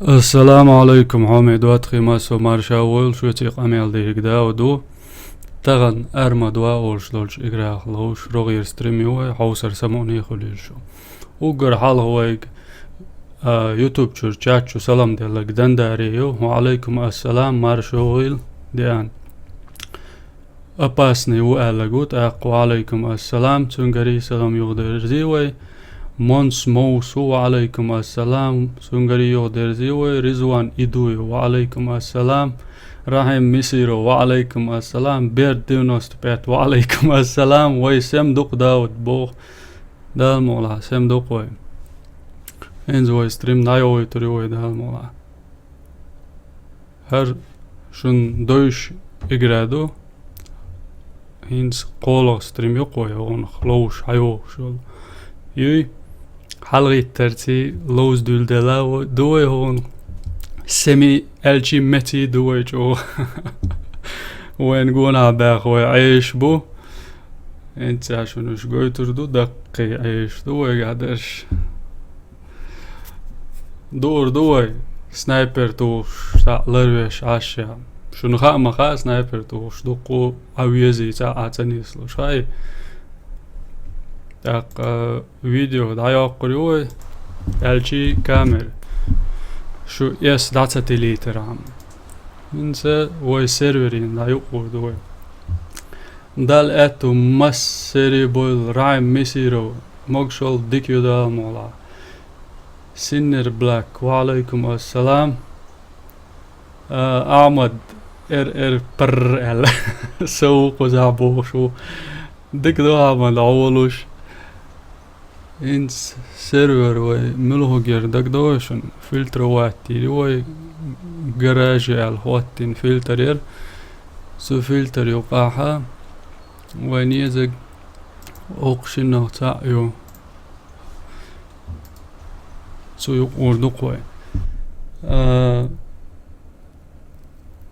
السلام عليكم حومي ДоттагIi масо маршаул шутик амел дирик Дауду таган Стрим-Arma2 олш играх лош рогир стримиуе Хьовсар самукъане хулилшу угар حال هويك يوتيوب чур чачу салам делак дандарио وعليكم السلام маршаул диан опасный уалагут وعليكم السلام تنغري سلام يغدر زيوي Монс Моусу وعليكم السلام سنغريو درزيوي رزوان إدوي وعليكم السلام راهم ميسيرو وعليكم السلام بير ديونوست بيت وعليكم السلام وي سمدوق داود بوخ دال مولا سمدوق وي انزوي ستريم نايوي تريوي دال مولا هر شن دوش إجرادو هينز قولو ستريم يقوي هون خلوش حيو شول يوي حلقة ترتي لوز دول دلاو دوي هون سمي الجي متي دوي جو وين قونا باخوي عيش بو انت عشانوش قوي تردو دقي عيش دوي قادرش دور دوي سنايبر توش تا لروش عاشا شنو خا سنايبر توش دوقو عويزي تا عتنيس لوش هاي так видео даяқ қуриуи ялчи камер шу ес 20 литрам инсе ой серверин даяқ қурдуи дал эту массери бойл райм мисиро могшол дикю дал мола синнер блак وعليكم السلام أحمد پر ال سوق زعبو شو ديك دو أحمد عولوش إنس سيرفر وي ملهجر دك دوشن فلتر واتي وي جراج الهواتين فلتر سو فلتر يقاها ونيزك أقشنه تاعيو سو يقور دقوي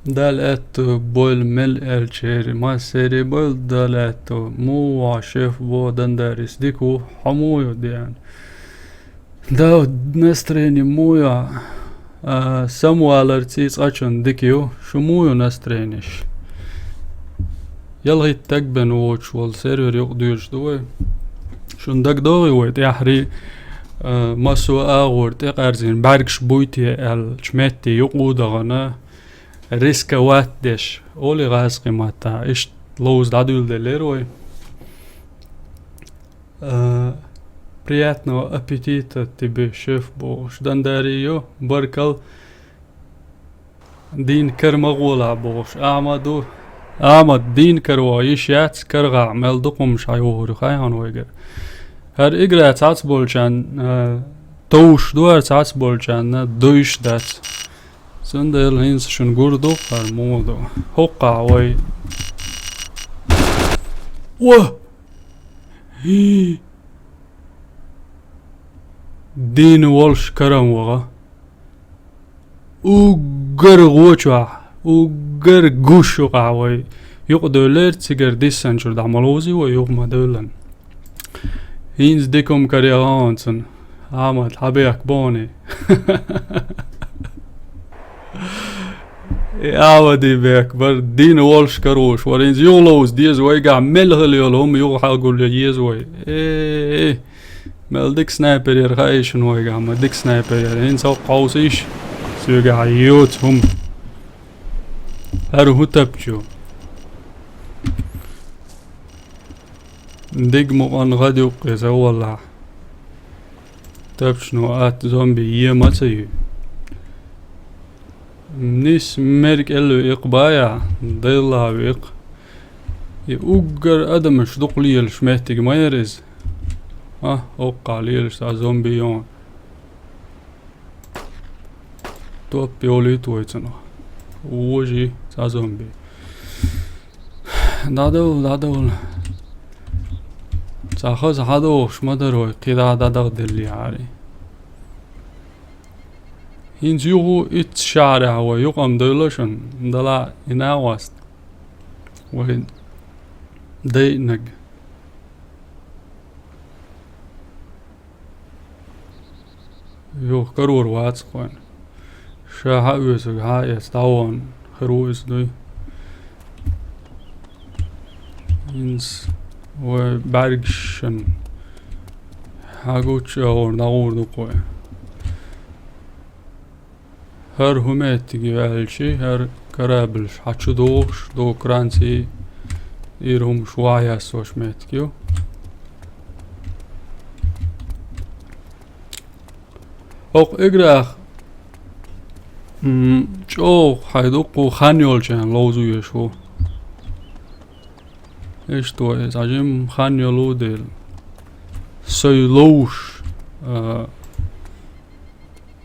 دالت بول مل الشير ما سيري بول دالت مو عشف بو دندارس ديكو حمويو ديان داود نستريني مويا سمو الارتيس اچن ديكيو شمويو نسترينيش يلغي تقبن ووش والسيرور يقديرش دوي شون دك دوغي ويت يحري مسو اغور تقارزين باركش بويتي الشميتي يقودغنا ريسك واتدش اولي غاز قيمتا ايش لوز دادول دليروي приятного аппетита тебе шеф бош дандарио баркал دين كرمغولا бош احمد دين كروايش يات كرغا عمل دقم شايوهر خايان ويگر هر اجرا تاц болчан توش دوار تاц болчан دوش دات سندل هينس شن غوردو فرمودو هوقع وي واه دين والش كرم وغا وغر غوچوا وغر غوشو قاوي يقدولر تيجر ديسن شرد عملوزي ويغما دولن هينس ديكم كريغانسن عمد حبيك بوني عودي بيك بر دين والش كروش ورين يولوز ديز ويقع ملغل يولهم يوغ حلقوا لي يزوي ايه مال ديك سنايبر يرغايشن ويقع ما ديك سنايبر يرين سو قوسيش سيقع يوت هم هرو تبجو ديك مقان غدي وقيس والله تبشنو ات زومبي يمتسيو نيس ميرك إلو إقبايا ديلا ويق يوغر أدم شدوق ليل شمهتك ما يرز أوقع ليل سا زومبيون توب بيولي تويتنا ووجي سا زومبي دادول ساخز هادو شمدروي قيدا دادغ دلي عاري هينز يوغو اتشارع ويقام دولشن دلا إناواست وين دينج يو كرور واتس خوين شا هاوسك هاي استاون خروس دوي إنس وبرگشن هاگوچ اور ناور دو کوه هر همت گیالشی هر کرابلش حچو دوش دو کرانسی ایرهم شوایه سوش مت کیو اوق اگرخ چو حیدوقو خانیول چن لوزوی شو اشتو از عجم خانیولو دل سیلوش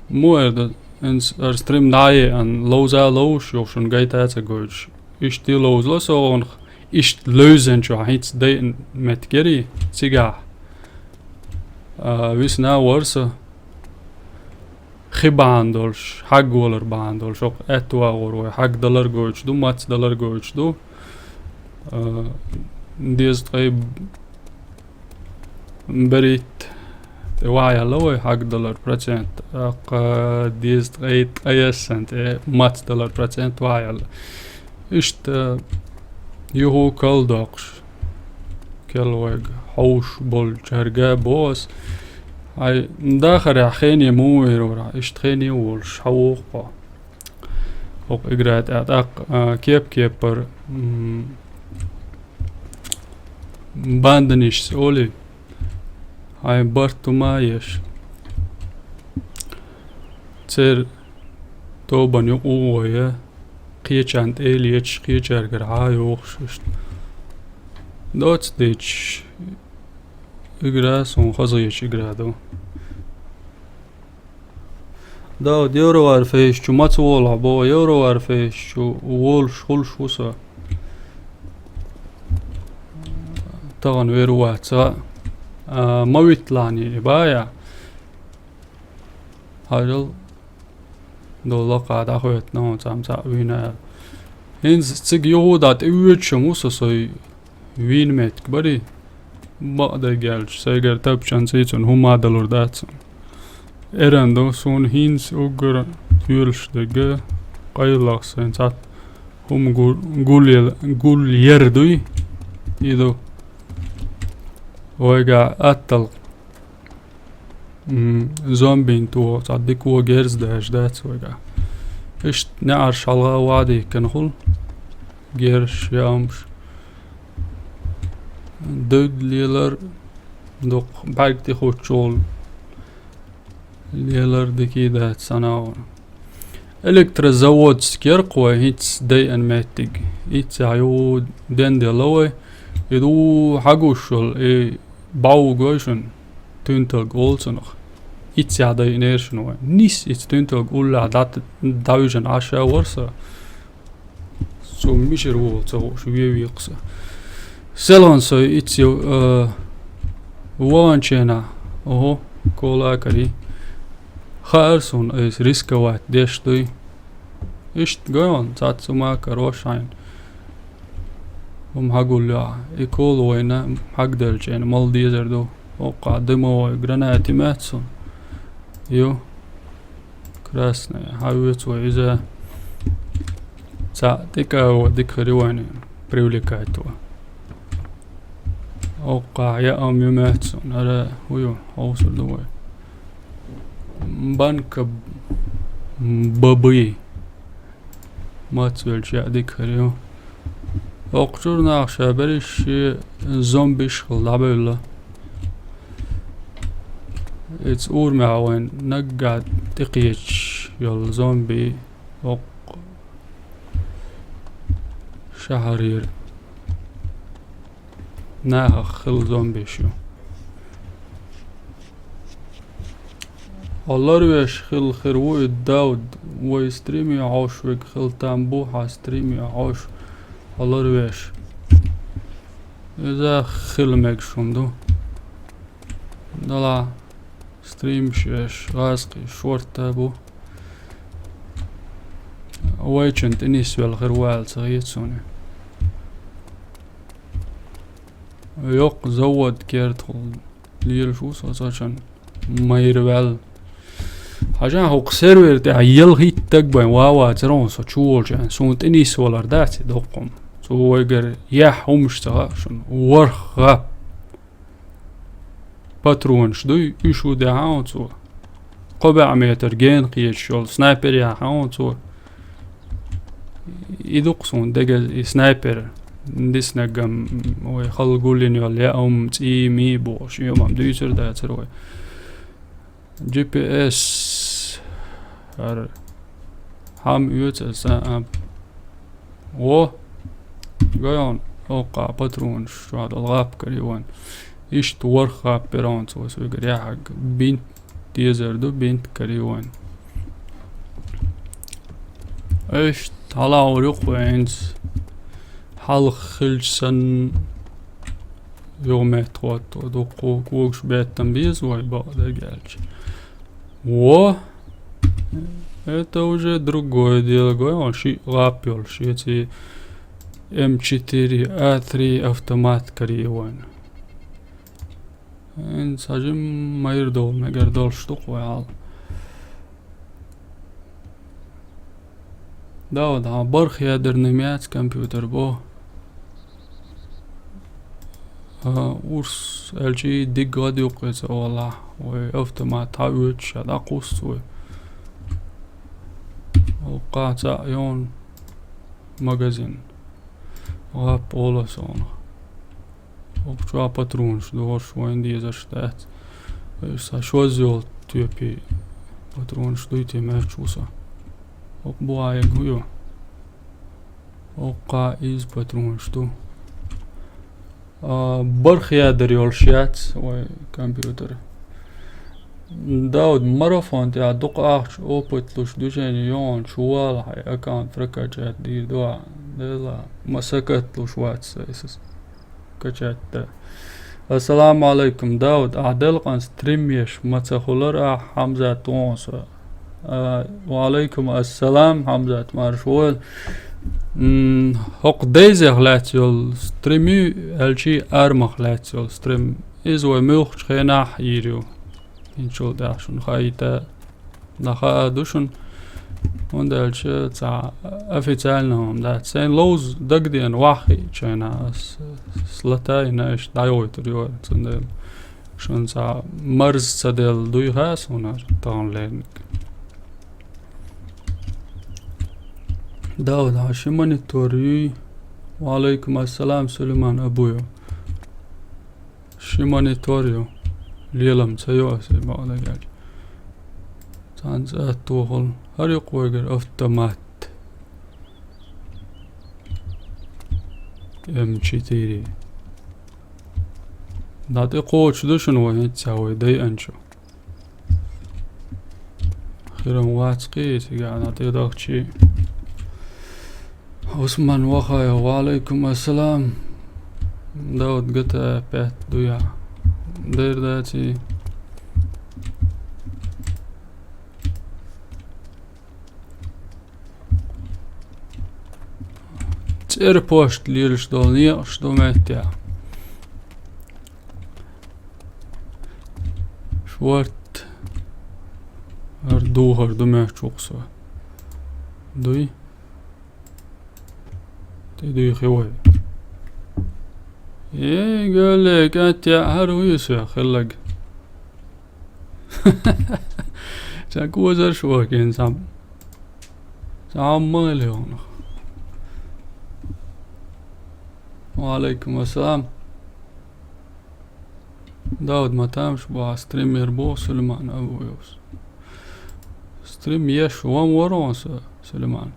موerد ens Sтрим-Arma2 en lowzar lows of zo'n geit uit te gooien. Is die lows los of is leuzen zo iets de met geri siga. Wist nou worse. Gebandels, hagwaler bandels, ook etwa or $1 gooien do, $1 gooien do. Deze twee berit. وايا لوي $1% ديز غيت $1 $1 وايا اشت يهو كل داقش كل ويق حوش بول جرقا بوس هاي داخل خيني موير ورا اشت خيني ولش حوق وق اقرات اعتاق كيب بر باندنيش سولي هاي برتو مايش تسير توبان يقوه قيچاند إليش قيچارگر هاي وخششت دوت ديش إقراس ونخزيش إقرادو داود يورو عرفيش شو ما تولع بو يورو عرفيش شو وولش خلش وسا طغن ويرو واتسا مويتلاني بايا هاجل دولا قاد أخوات نو سامسا وينا هنز تسيق يهودات ايوتش موسى سوي وين ميت كبري بقدر جالش سيجر تبشان سيتون هما دلور داتسون إرندو سون هنز اوگر تيولش دقا قيلاق سينسات هم قول يردوي يدو ويقع أتل زومبين تو صدق هو جيرز داش دات ويقع إيش نعرش على وادي كنخل جيرش يامش دود ليلر دوق بعد تخوت شول ليلر دكي دات سناور إلكتر زود سكير قوي هيتس دي ان ماتيج هيتس عيو دين دي لوي يدو حقوشل اي باو گوشن tuntel golse nog iets ja dat in eerst nog niets iets tuntel golla dat duizend asha worsa zo mischer woord zo wie wiekse zelon zo iets woonchena oho kola kari kharson is riska wat deshtoi ist goon zat suma karoshain هقول يكول وينا هقدر جين مال ديزر دو وقادمو جراناتي ماتسون يو كراسنا هاويت وإذا ساعتك وديك رواني بريوليكاتو وقع يا أمي ماتسون هذا هو حوصل دوي بانك بابي ماتسول جاء ديك ريو Oktur nakşa beriş zombi şkılda böyle. It's urmağın nagad tiqiyeç yol zombi ok şahrir naxıl zombi şu. Allah veş xil xirvu Dауд ve Sтрим-Arma2 ve xil tambu ha Sтрим-Arma2 Allah veş. İza xilmek şundu. Dala stream şeş gazqi şorta bu. Awaychent inis vel xirwal صغيرسوني. Yok زود كيرتخل ليل شو صاشن ما يرول عشان هو سيرفر تاع يلغي تقبل واوا ترون سو تشولجان سو تني سولار داتي دوقم سو يقر يح ومشتغل شن ورخ باترون شدو يشو دعاون سو قبع متر جين قيش شول سنايبر يا هاون سو يدقسون دقل سنايبر ندس نقم ويخلقوا لي يا تي مي بوش يوم عم دويتر دا تروي جي بي اس هر هم يوتسا و قايون اوقع باترون شو هذا الغاب كريوان ايش تورخا بيرون سو يقريا حق بنت ديزردو بنت كريوان ايش طلعوا رقوينز حال خلصن يومات واتو دوقو كوكش بيت تنبيز ويبقى دقالش و это уже другое дело, он ши лапел, ши эти М4, А3 автомат кариеван. Сажим майрдол, мегардол штуку ял. Да, барх ядерный мяч компьютер бо. Урс LG диггади уқица вала, ой автомат хавич да қустуй. وقاطع يون ماجازين غاب اولا سونا وبشوا باترونش دور شوين دي زشتات سا شوزيول تيبي باترونش دويتي ماشوسا وقبوا يقويو وقا إز باترونش دو برخيا دريول شيات وكمبيوتر داود ماراثون تاع دوق اخش اوبت لوش دوشين يون شوال هاي اكاونت فركاجات دير دوا دلا مسكت لوش واتس اساس كاجات السلام عليكم داود اعدل قان ستريم يش متخولر حمزه تونس وعليكم السلام حمزه مارشول حق ديزه لاتيول ستريمي الشي ارمخ لاتيول ستريم ازو موخ خنا يريو إن شاء الله شون خايتا نخا دوشون وندالش تاع أفيتالنهم دا سين لوز دقدين واحي شينا سلتا إناش دايوي تريور تندل شون تاع مرز تدل دوي هاس ونار تاون لينك داود هاشماني توري وعليكم السلام سليمان أبويو شماني توريو ليلم تيوس بعد قال تانزات توغل هريق ويقر افتمات ام4 داتي قوش دوشن وين تساوي دي انشو خيرم واتقيت قاعد نعطي داكشي عثمان وخايا وعليكم السلام داود قتا بيت دويا دير داتي تير بوشت ليلش دولنيا شدو ماتيا شوارت هردو ماتشوقسو دوي تدوي خوي ايه قال لك انت هرويس يا خلق شاكو زر شوك انسان مالي هون وعليكم السلام داود ما تامش با ستريم يربو سليمان ابو يوس ستريم يش وام ورونس سليمان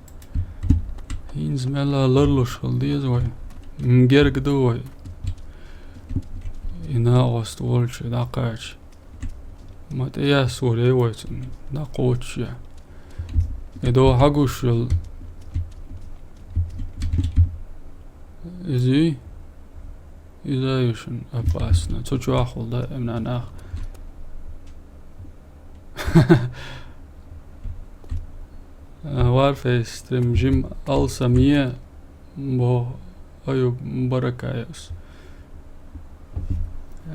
هين زميلا لرلوش خلديز وي مجرق دوي إنا أستولش داقاش ما تيا سوري ويتن داقوتش إدو حقوش إذا يشن أباسنا تشو أخول دا من أنا وارفي ستريم جيم السمية بو أيوب بركايوس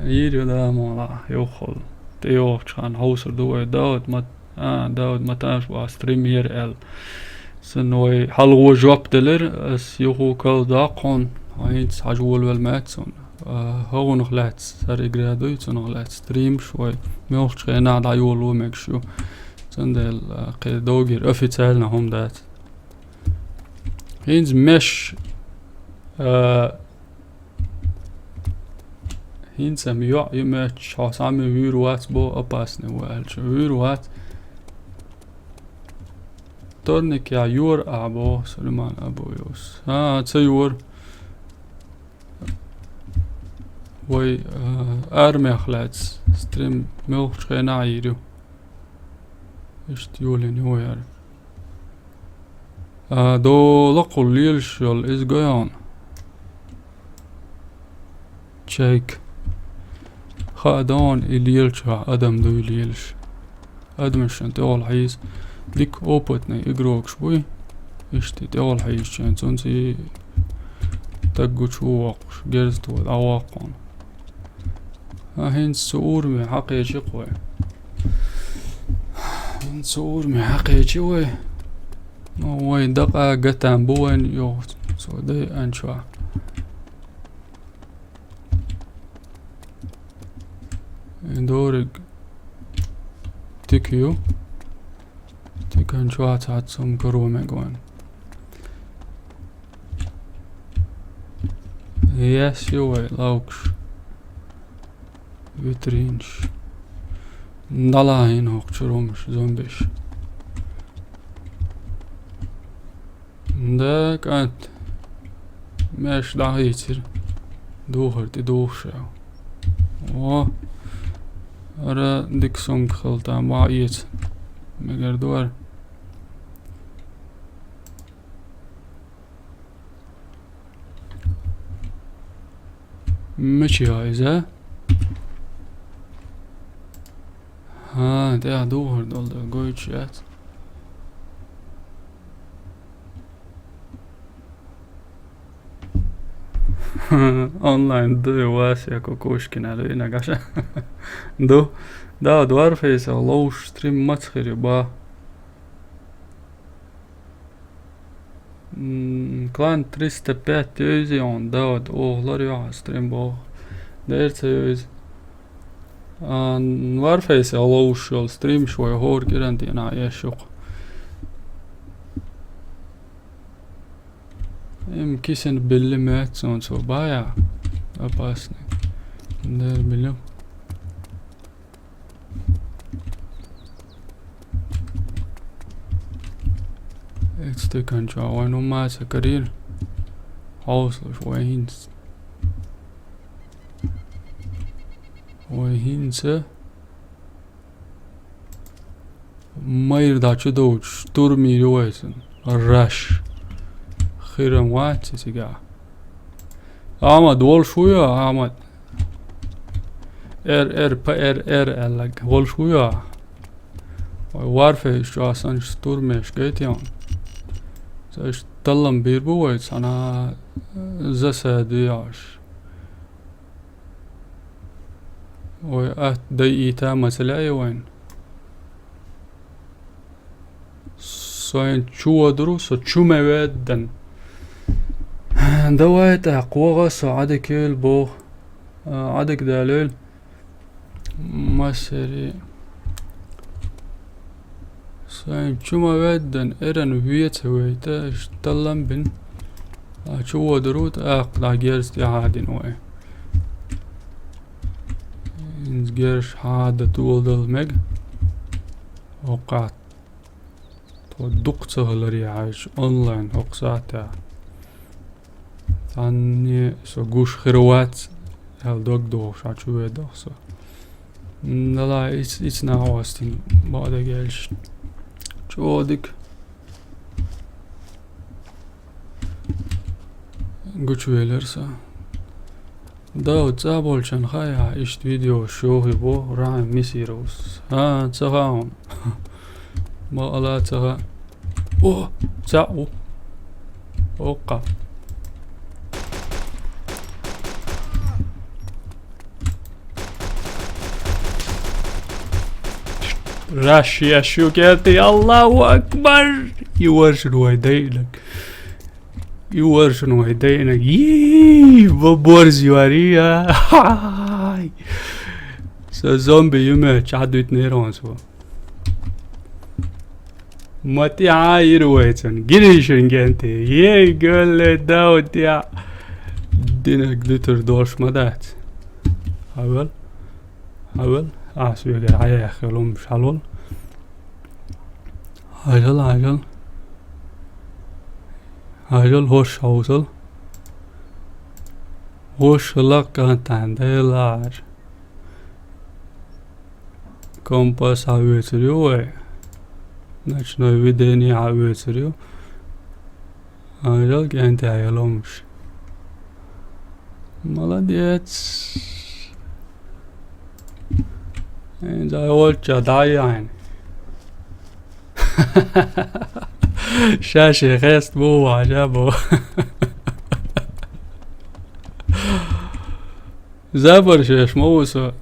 يريو دا مولا يوخل تيوخ كان هوسر دوي داود ما Dауд маташ ва стример эл. Сной халго жоп делер as юху кал дакон. Айнц хажул вел матсон. هو نغلات صار يقرادو يتنغلات ستريم شوي ميوش خينا على يولو مكشو تندل قيدوغير افيتالنا هم دات هينز مش هينز ميوع يمش حسامي ويروات بو أباسني والش ويروات تورنك يا يور أبو سليمان أبو يوس تسيور وي ارمي اخلاتس ستريم ميوخ خينا عيرو اشت يولين هو يار دو لقو ليلشول is going check خادون إليلشا أدم دو إليلش أدمشن تقول حيز ديك أوبتني إقروك شوي اشتي تقول حيز شان تنسي تقو شوقش جرزتو الأواقون هين سؤور من حقي شقوي هين سؤور من حقي شوي وين دقا قتان بوين يو سودي أنشوا دورق تكيو تكن شوا تعتصم كرومي قوين يس يوي لوكش ويترينش نلاهين هوكشرومش زومبيش ده كانت ماش دعيتر دوهر تدوشاو و ارا ديك سونك خلطان معيت مگر دوار ماشي عايزة ده دوهر دول ده قويتشات online دو واسع كوكوشكين على هنا قاشا دو دا دوار فيسا لوش ستريم ماتخيري با كلان 305 تيزيون داود اوغلار يوها ستريم بو دير تيوز دوار فيسا لوش يول ستريم شوي هور كيرانتي انا يشوق كيسن باللي مات سو بايا أباسني دير بلو اتستكن شو وينو ما سكرير حوصل شويهينس ويهينسه ما يرضى دوش ترمي رويسن الرش خيرم واتي سيقع احمد وول شوية احمد ار لك وول شوية وارفه شو اصلا شتورمش قيتيون ساش طلم بيربويت انا زسا دياش وات ديئتا مسلاي وين سوين شو دروس شو مودن دوات قوغا سو عدك البو عدك داليل مسري سوين شو مودن ارن ويت ويتا اشتلم بن شو دروت اقدا جيرس عادين وي انزجيرش هذا طول دل وقعت ودقت هلري عايش اونلاين وقساتا تاني سو جوش خيروات هل دوغ شو دوغ سو لا it's now واستين بعد جالش شو ديك قوش ويلرسا داود زابولشان خايا اشت فيديو شوهي بو راعي ميسيروس تسغاهم ما ألا تغا اوه تسعو اوقع راشي الشوكاتي الله أكبر يورشن ويدينك يورشن ويدينك ببورز يوريا Så zombie يمه عدو يتنيرون سوا ما تعاير ويتن جريشن جنتي يقول داود يا دينك دتر دوش مدات أول سوي قال عيا خلهم مش حلول عجل هوش حوصل هوش لك كانت عندي لار kompas avvetiriyor Ночной видение avvetiriyor Ajal kendi ayal olmuş Молодец Enza olca daha yani Şaşı gest bu acaba Zabar şaş moğusu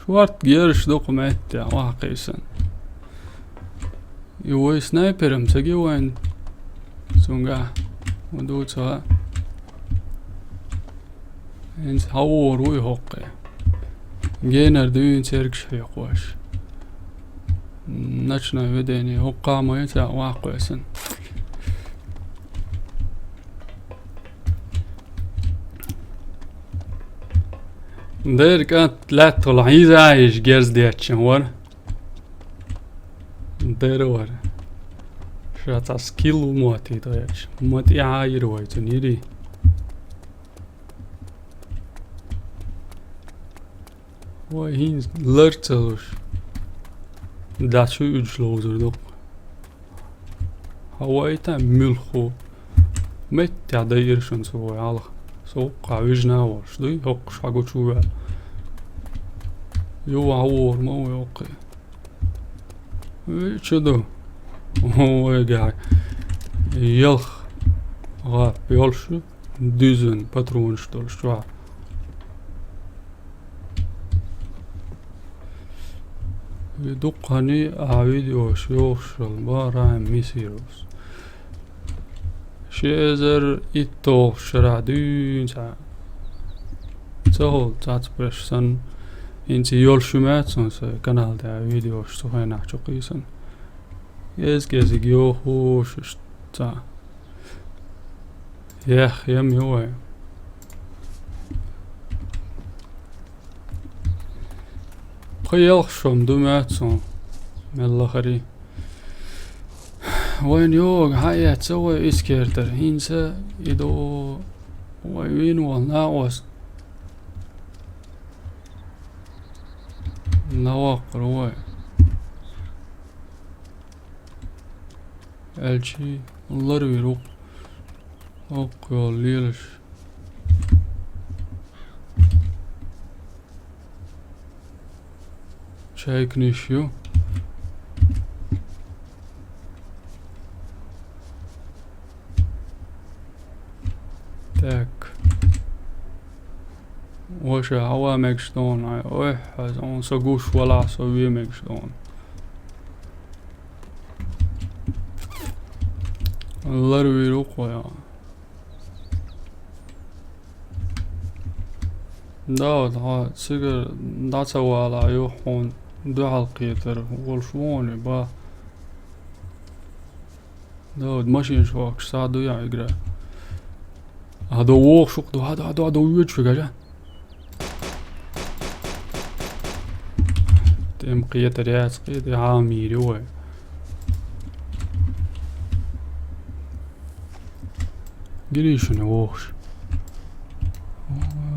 Шварт герш документ واقعيسن يوي سنايبرم سجي وين سونغا ودوتها انس هاور وي هوقي جينر دوين سيرك شي قواش نشنا وديني هوقا ما يتا واقعيسن Der كانت لا طلعيزة عايش جيرز دياتشن ور Der ور شاتا سكيلو موتي دياتش موتي عاير ويتن يري وهين لرتلوش داتشو يجلوزر دوق هوايتا ملخو مت عديرشن سوي على سوق عوجنا وش دي هوقش حاجو شو يو عور مو يوقي شدو هو قاعد يلخ غاب يلشو düzün patron что что يدقني عفيديو شوشل بارا ميسيروس شيزر إتو شرادين تهول تاتبرشسن إنتي يولشماتسن كانال دا فيديو شتوهينا شقيسن يزكيزيك يوهوش تا يخ يم يوه خيالخشم دوماتسن ملاخري وين يوغ هاي تسوي إسكيرتر هينسا إدو وين والناوس نواقر وين الشي اللروي روق أقوى ليلش شايك نيشيو Tak. Als je houdt met staan, hij is zo goed voilà, zo weer met staan. Laten we weer ook wel ja. Dauд zeker dat zou wel je gewoon de halketer wel gewoon ba. Daud machine شوك صادو يا يقرأ. هذا ووق شوق هذا ويج في كذا تم قية رياض قية عامي روي قريش نووش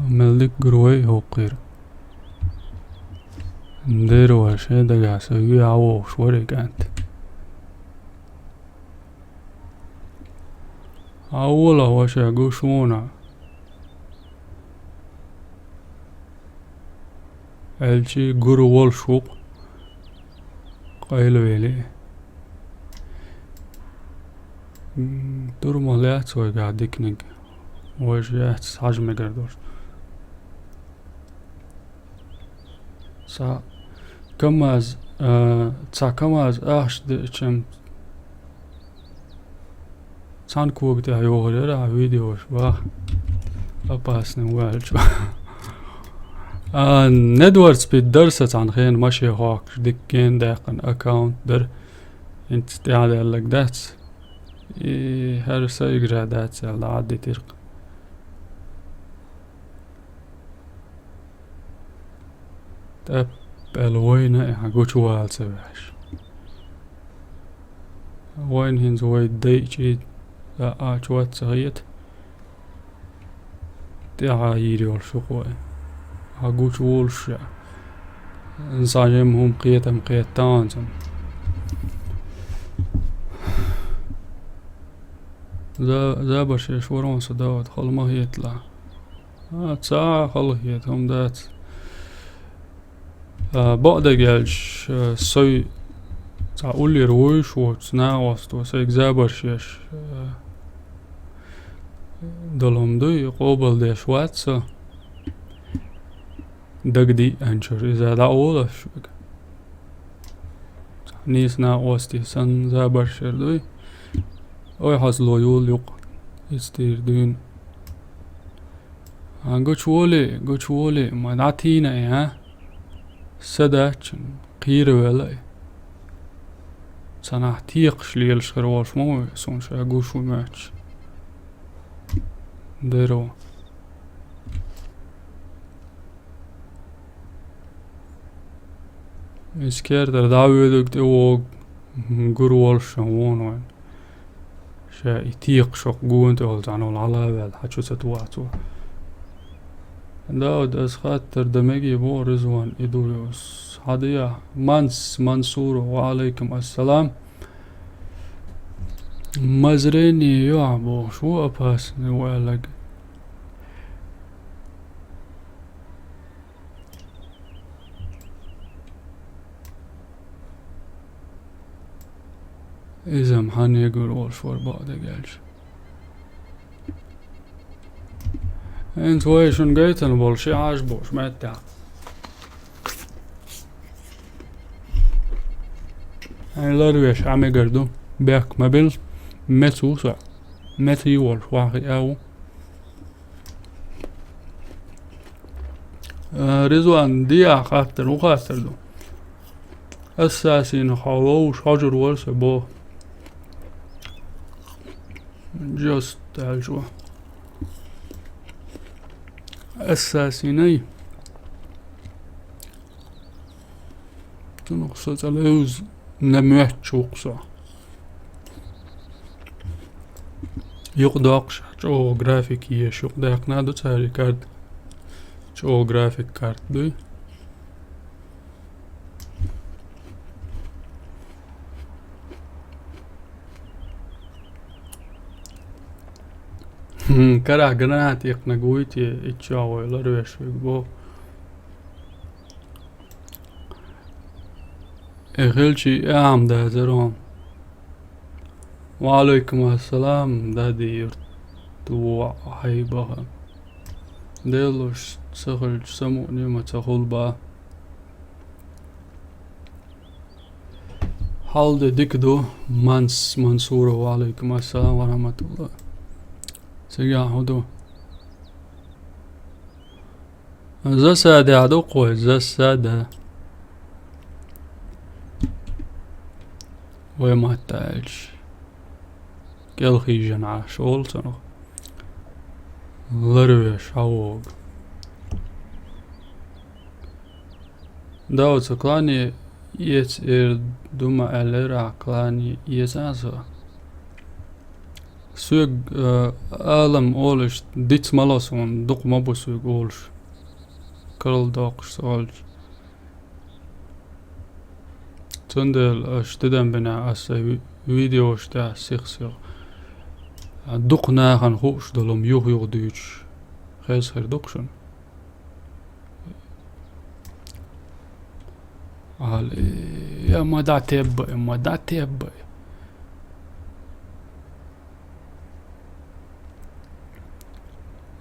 ملك قروي هو قير نديرو هالشي دقا سوي عووش وري كانت أولا وش يقوشونا الشي قرو والشوق قايل ويلي دور مهلات سوي قاعد ديكنيك وش يحتس حجم قردوش sa kamaz sa kamaz de chem san kuogte ayogera videos ba apasne welch ندورت سبيد درست عن خين ماشي هاك دكين داقن اكاونت در انت تعالى لك دات هر سيقرا دات على عدي ترق تاب الوين حقوش وال سباش وين هنز ويد ديجي لا شوات صغيت تعايري والشقوة حقوش وولش نصاجمهم قيتم قيتان ذا بشي شورون صداوت خل ما هي يطلع تساعة خل هي هم دات بعد جالش سوي تقول لي رويش وتناوست وسيك زابرشيش دلهم دوي قوبل ديش واتسا دقدي انشر إذا دعوه شوك نيس ناوستي سن زابرشير دوي اوي حصلو يول يق يستير دون قوشولي ما نعطينا ها سداتشن قير ولا سنة تيقش لي الشروالش مو سونش اقوشو ماتش ديرو اسكير در دعوه دكت اوغ قروالش وون شا يتيق شوق قوانت اولزانو العلابة حتشو ستواتو داود اسخات تردمجي بو رزوان إدويوس هدية منصور وعليكم السلام مزريني يعبو شو أباس نوالك إذا محن يقول والشور بعد قالش انت ويشن قيتن بولشي عاجبوش ما يتع يعني لارويش عمي قردو بيك مبل متوسع متي والشواقي او رزوان دي خاطر وخاطر دو اساسي نخووش حجر ورسي بو جوست تعالجوه أساسيني تنقصت عليوز نموت شوقصا يقداقش شو جرافيكية شو داق نادو تاري كارد شو جرافيك كارد دوي كره جنات يقنقويتي اتشاوي لرويش بو اغلشي اعم دا زرون وعليكم السلام دادي يرتو حيبها ديلوش سخل سمعني ما تخول با حال ديكدو منصور وعليكم السلام ورحمة الله سياحدو زسادة عدو قوي زسادة وما تاج كالخي جنع شول سنو لرويش عووق داود سكلاني يتير دوما اليرا كلاني يزازو سوق عالم اولش ديت مالاسون دوق مابو سوق اولش كرل دوقش سولش تندل اشتدن بنا اسا فيديو اشتا سيخ دوق ناخن خوش دلم يوغ دوش خيز خير دوقشن يا ما دا تيب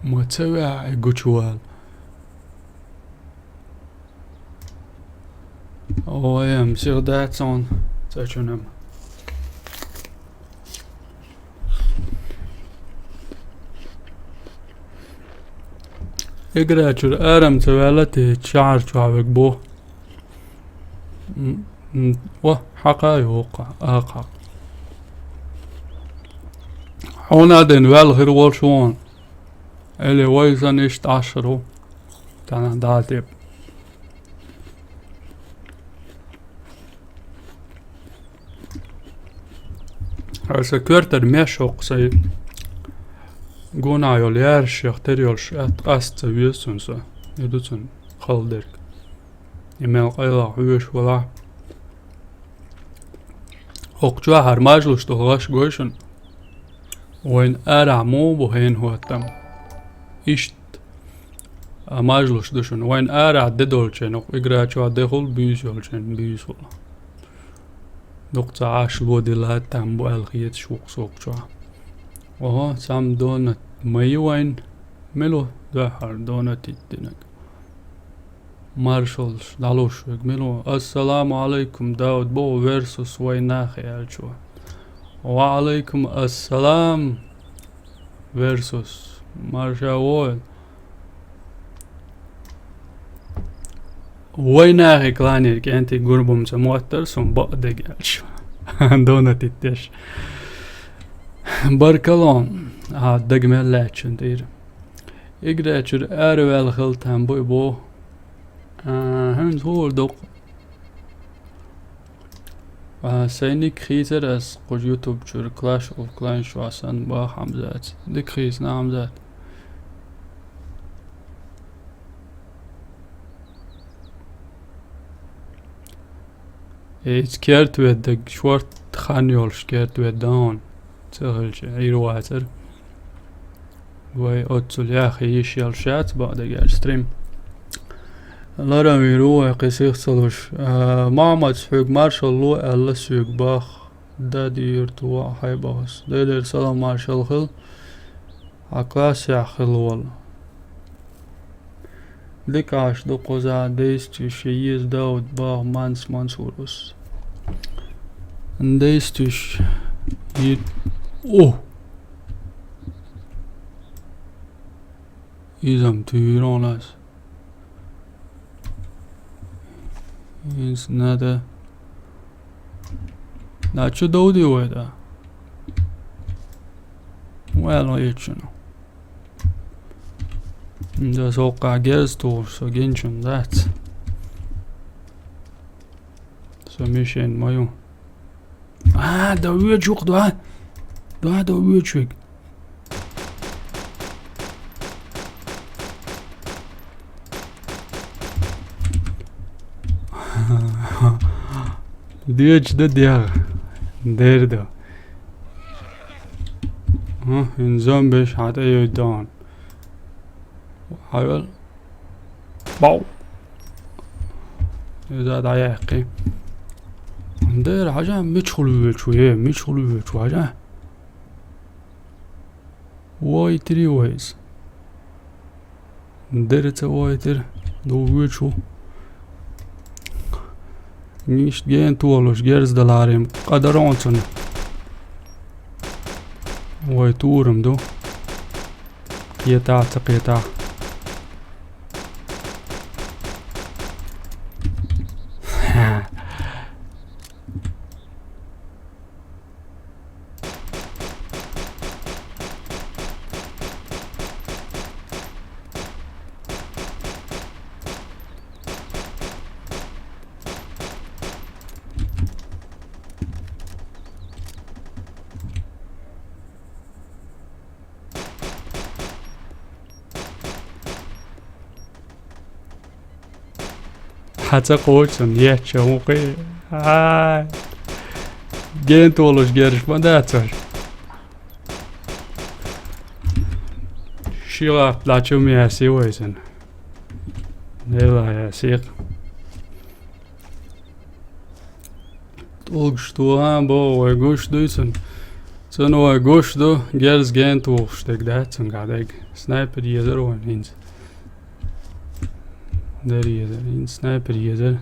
ما تسوي قوشوال Oh ja, misschien dat zo'n. Zeg je hem. Ik raad je arm terwijl het charge heb bo. Wat حقا يوقع أقع. هنا دين wel غير والشون. اللي ويزن إشت عشرة. تانا داتيب. Alltså kvartar meshok sig. Gona yol järskjök terjols att asta vysun så. Edutsun khaldirk. Imel qayla hyös wala. Okjua harmajlus to gash goishun. Oin ara mo bohen hotam. Isht amajlus dushun. Oin ara dedolchen ok igrachua dehol büyüsölchen büyüsol. Dokta ash lodila tambo alkhiyet shuk sokjua. Oha sam donut mayuain melo dahar donut ittinak. Marshals dalosh melo Assalamu Ialaikum Dauд bo versus wainahi alchua. Wa alaikum assalam versus Marshal wainahi klanir kenti gurbum samuttar som ba'deg alchua. Donut ittish. Barkalon degmel lätchen dir. Igrätcher wel giltan bo. Hun hoordok. Seni krizer as op YouTube chur Clash of Clans wasan ba hamzat. De kriz na hamzat. It's keert with the short khanjol skeert with down. تغلش عيرواتر وي أتسل ياخي يشيال شات بعد جال ستريم لارا ميرو قيسيخ صلوش معمد سحوق مارشال لو ألا سوق باخ دا دير توا حي باخس دير سلام مارشال خل عقاس ياخل وال ديك عاش دو قوزا ديستو شييز داود باخ مانس منصورس ديستوش Oh. İzam tüyronas. Is nada. Nacho Daudi weda. Well, yetşin. Da soqa gerstor så gençun that. Så mission mayo. Da uyucuk da. Da uyucuk. Diğer de diğer. Derdo. İnsan beş hata yödan. Hayal. Bow. إذا ضايقي ندير حاجة مدخل شوية مدخل شوية حاجة واي تري وايز ندير تواي تر دو شو نيش جين تولوش جيرز دلاريم قدرونسون واي تورم دو قيتا تقيتا حتى قوتن يحشى موقي جين تولوش جيرش ما داتر شيلا بلاتشو مياسي ويسن نيلا ياسيق تولش توان بو ويقوش دويسن سنو ويقوش دو جيرز جين تولش دك داتسن قادك سنايبر يزرون هينز There he is, in sniper user.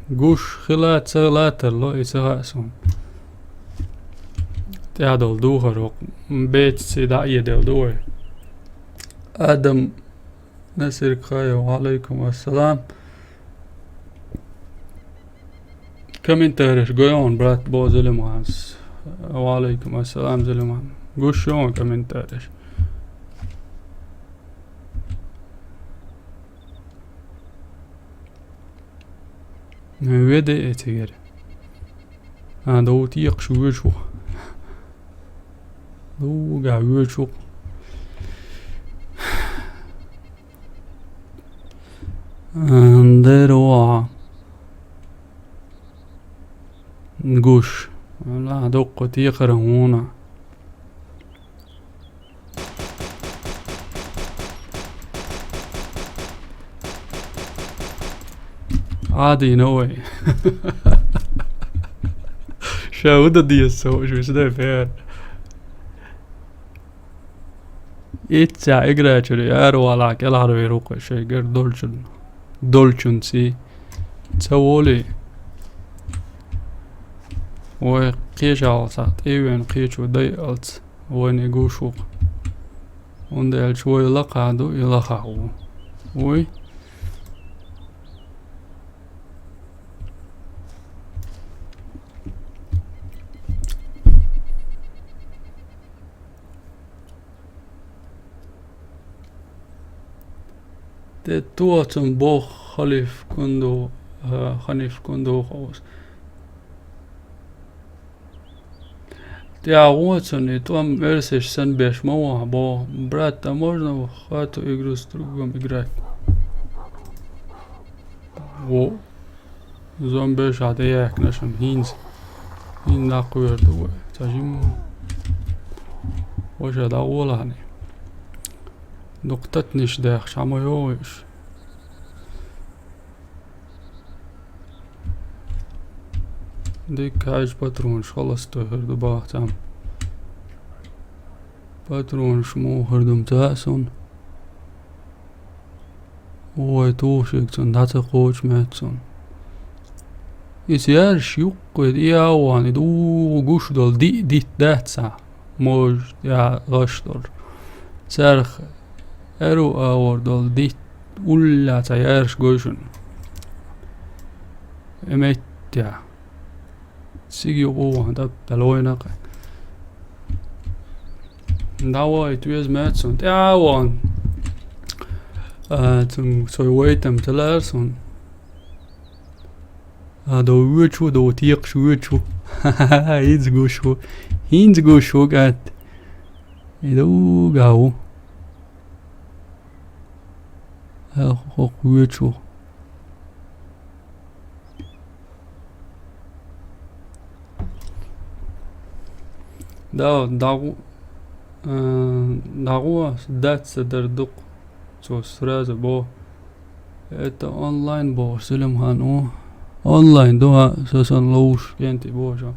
Gush خلات سغلات الله يسغاسون تعدل دوهر بيت سيداء دل دوه آدم نسر خير وعليكم السلام كمنتارش قيون برات بو زلمانس وعليكم السلام زلمان قشون كمنتارش ويدي اتغير دو تيق شو دو قاعد شو اندروا نقوش لا دق تيقرهونا عادي نوي شاودة دي السوء شو سده فير إتسا إقرأ شري أروا لك العربي روكا شي غير دولشن سي تسوولي وقيش عالسات إيوين قيش ودي ألت وين يقوشوق وندل شوي لقعدو يلقعو وي Det tuot som bo Khalif kundo haus. Ja вот и там версиш sen беш мова бо брат, а можно в хату игру с другом играть? Во зомбеш адеяк нашам хинз хин нақуерду тажим وجه داولاني نقطة نش داخ شامو يوش ديك عايش باترونش خلصتو هردو باهتام باترونش مو هردم تاسون وي توشيكسون داتا قوش ماتسون يسيارش يقود إياواني دو قوش دول دي داتسا موج يا غشتر سرخ ارو اور دول دي ولا تيارش قوشن اميتيا سيجي قوة دا بلويناق داواي تويز ماتسون تاوان تم سوي ويتم تلارسون دو ويتشو دو تيق ويتشو هينز قوشو قات يدو قاو خوق ويتشو داغو دات سدردق سو سراز بو это онлайн бо Сулейман онлайн доа сосон лоуш кенти божа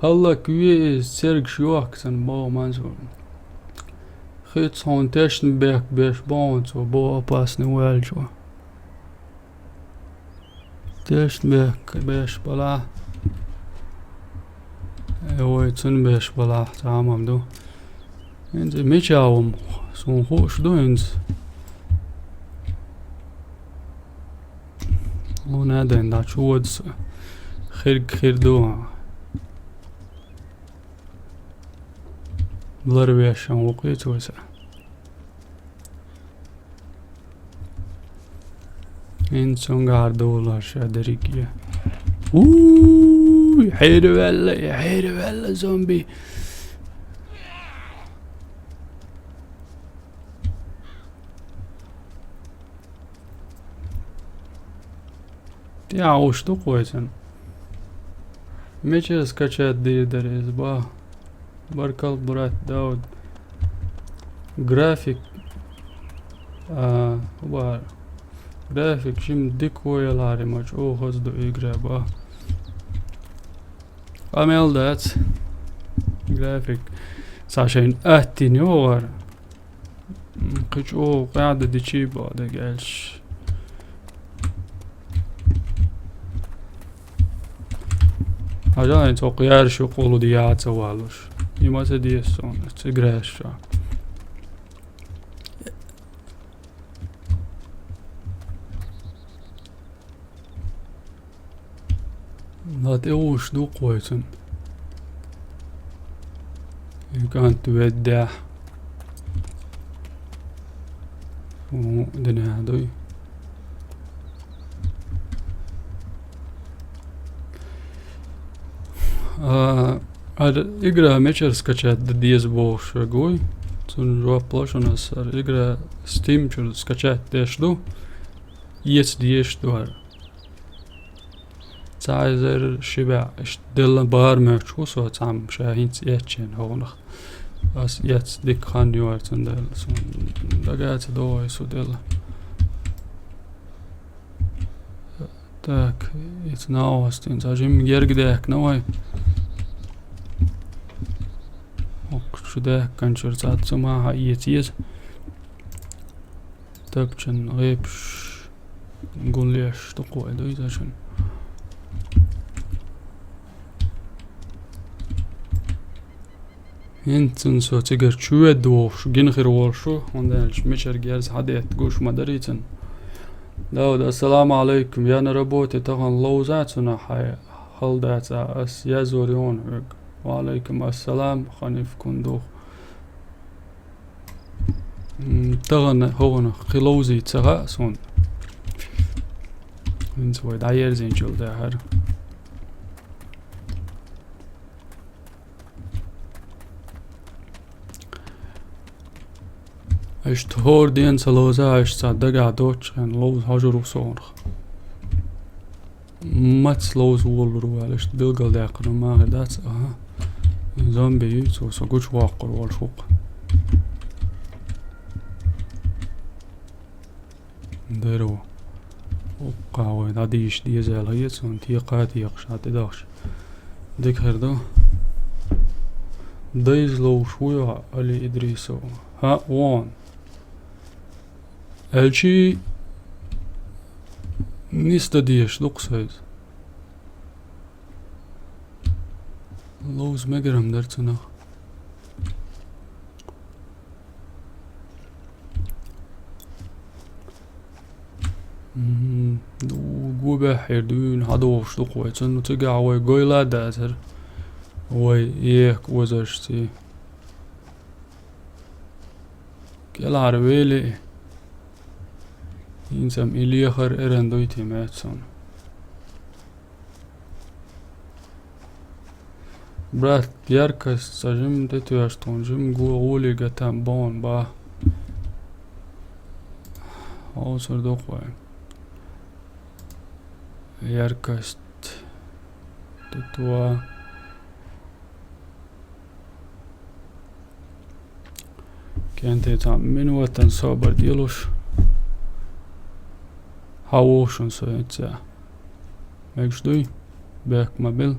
хилла куе серг шуаксан бо мансо хит сон тэшн бек беш бон so бо опасный уэлчо тэшн бек беш бала ой цун беш бала тамам до энзе мечаум сон хош доинз ونادى دا شودس خير دو بلرويشان وقيتوسا انسون غاردولا شادريكيا حير ولا زومبي Ja, что койсен. Мече скачать дирдарез ба. Баркал брат Дауд. График. Бар. График шим дикоялари мач о хозду игра ба. Амел дат. График. Сашен аттин йогар. Кыч о قاعدة ديشي با دقالش. Ažain co järšu kolu diāca valus. Ima se diesson, se gräscha. Dat uus duqoitsun. Kantu vedda. Denadoi. Ar igrā mečers skačēt diez būšu guj. Un žo plašanas ar igrā stimču skačēt tieši du. Iec tieši du ar. Caizer šibā dilla bārmēč usot sam šā hints iečien honach. As iec dik khan juart un dilla. Dagāca doi su dilla. Tak, iec naostien. Sažim gergdēk navai. Šudēk kančur cātsumā ha iec iec. Tāpčan riepš gullieš tuqoi duizašan. Hintun so cigar čuedošu, ginhirošu, un dēļ šmičar gers hadēt guš madarīcen. Dауд, Ассаламу Iалайкум, я на работе, тахан ловзацуна халдаца, ас я зорион. وعليكم السلام خنيف كندوخ. تغن هون خلوزي تغا سون. من سوى داير زين جل داهر. اشتهور دين سلوزا اشتصدقا دوتش ان لوز هجرو سونخ. ماتس لوز وولرو علش بلغل داقر ما غدات اها. زومبي so gut واقر والشوق. درو وقاوي داديش ديزال هيت und hier قاد يقشات داش ديك هردو دايزلو شوية علي إدريسو ها وان الشي نستديش لقصيز لوز مجرم درتنا جوبه حردون هدوش دقويتن وتقع وي قويلا داتر وي ايك وزشتي كلا عربيلي إنسام إليخر إرندويتي ماتسون برات يركز سجم تتواشتون جم قولي قتام بون با أوصر دقوي يركز تتوا كانت يتعم من وطن صابر ديلوش هاوشن سويتسا مكشدوي باك مابل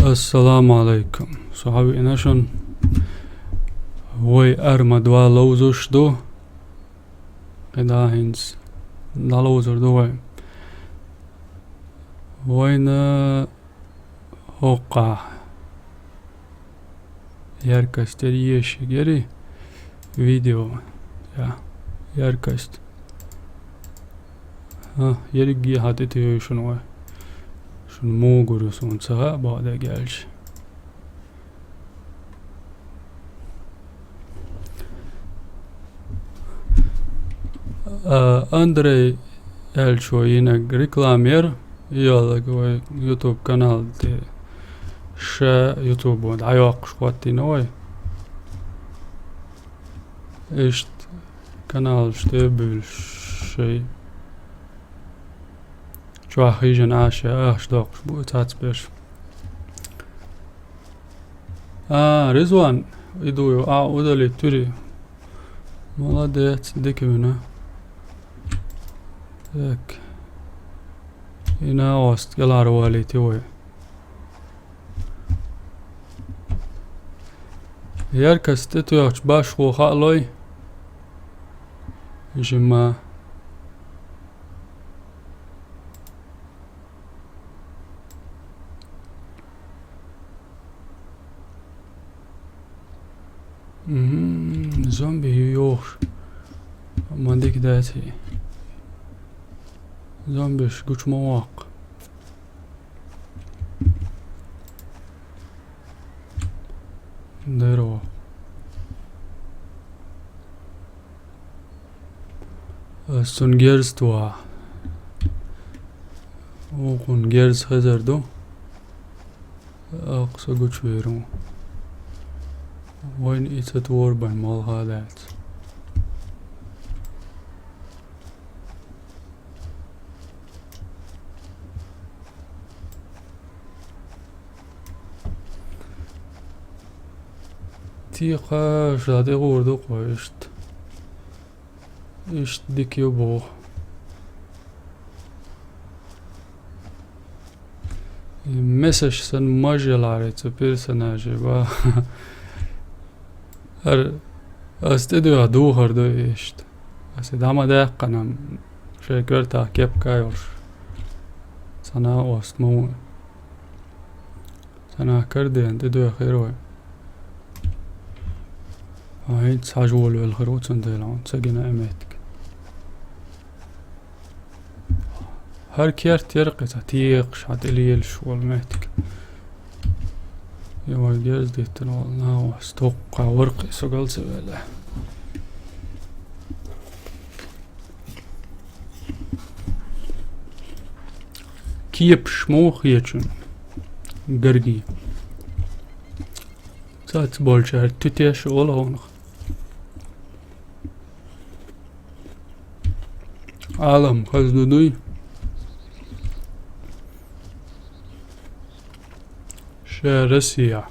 Ассаламу Ialайкум. صحابي نشون وي Arma2 لوزوش دو إذا هنس لوزر دو وين هوقع яркость гери видео я яркость ярги хатите шунва шун могуру сонца бада гелж Андрей Эльчоинек рекламер يلا يوتيوب канал دي ша يوتيوب عياق شواتي نوي اشت канал штебل شيء شو خيجن عاشا اشتاق شبو تاتبش رضوان يدويو ودلي توري молодец ديكمنا так هنا وست قلار واليتي وي яркость это باش خو خالوي جما زومبي يوش ما ديك داتي زومبيش قوش مواق ديرو سونجيرز توا وقنجيرز خزر دو اقصى قوش ويرو وين ايتت ووربان مال هالات تيقا شادي غوردو قوشت اشت ديكيو بو مسش سن ماجل عريت بيرسوناجي با استديو دوهر دو اشت بس داما داقنم شكرتا كيب كايوش سنا واسمو سنا كردي انت دو خيروي هاي تساجول بالخروج سندلون سجنا امتك هر كيرت يرقص تيق شات اليل شو المتك يوم جالس ديتنا واستوقع ورقي سقال سبلا كيب شموخ يجون قرقي سات بولشار تتيش ولا هونخ عالم خزدودوي شارسيا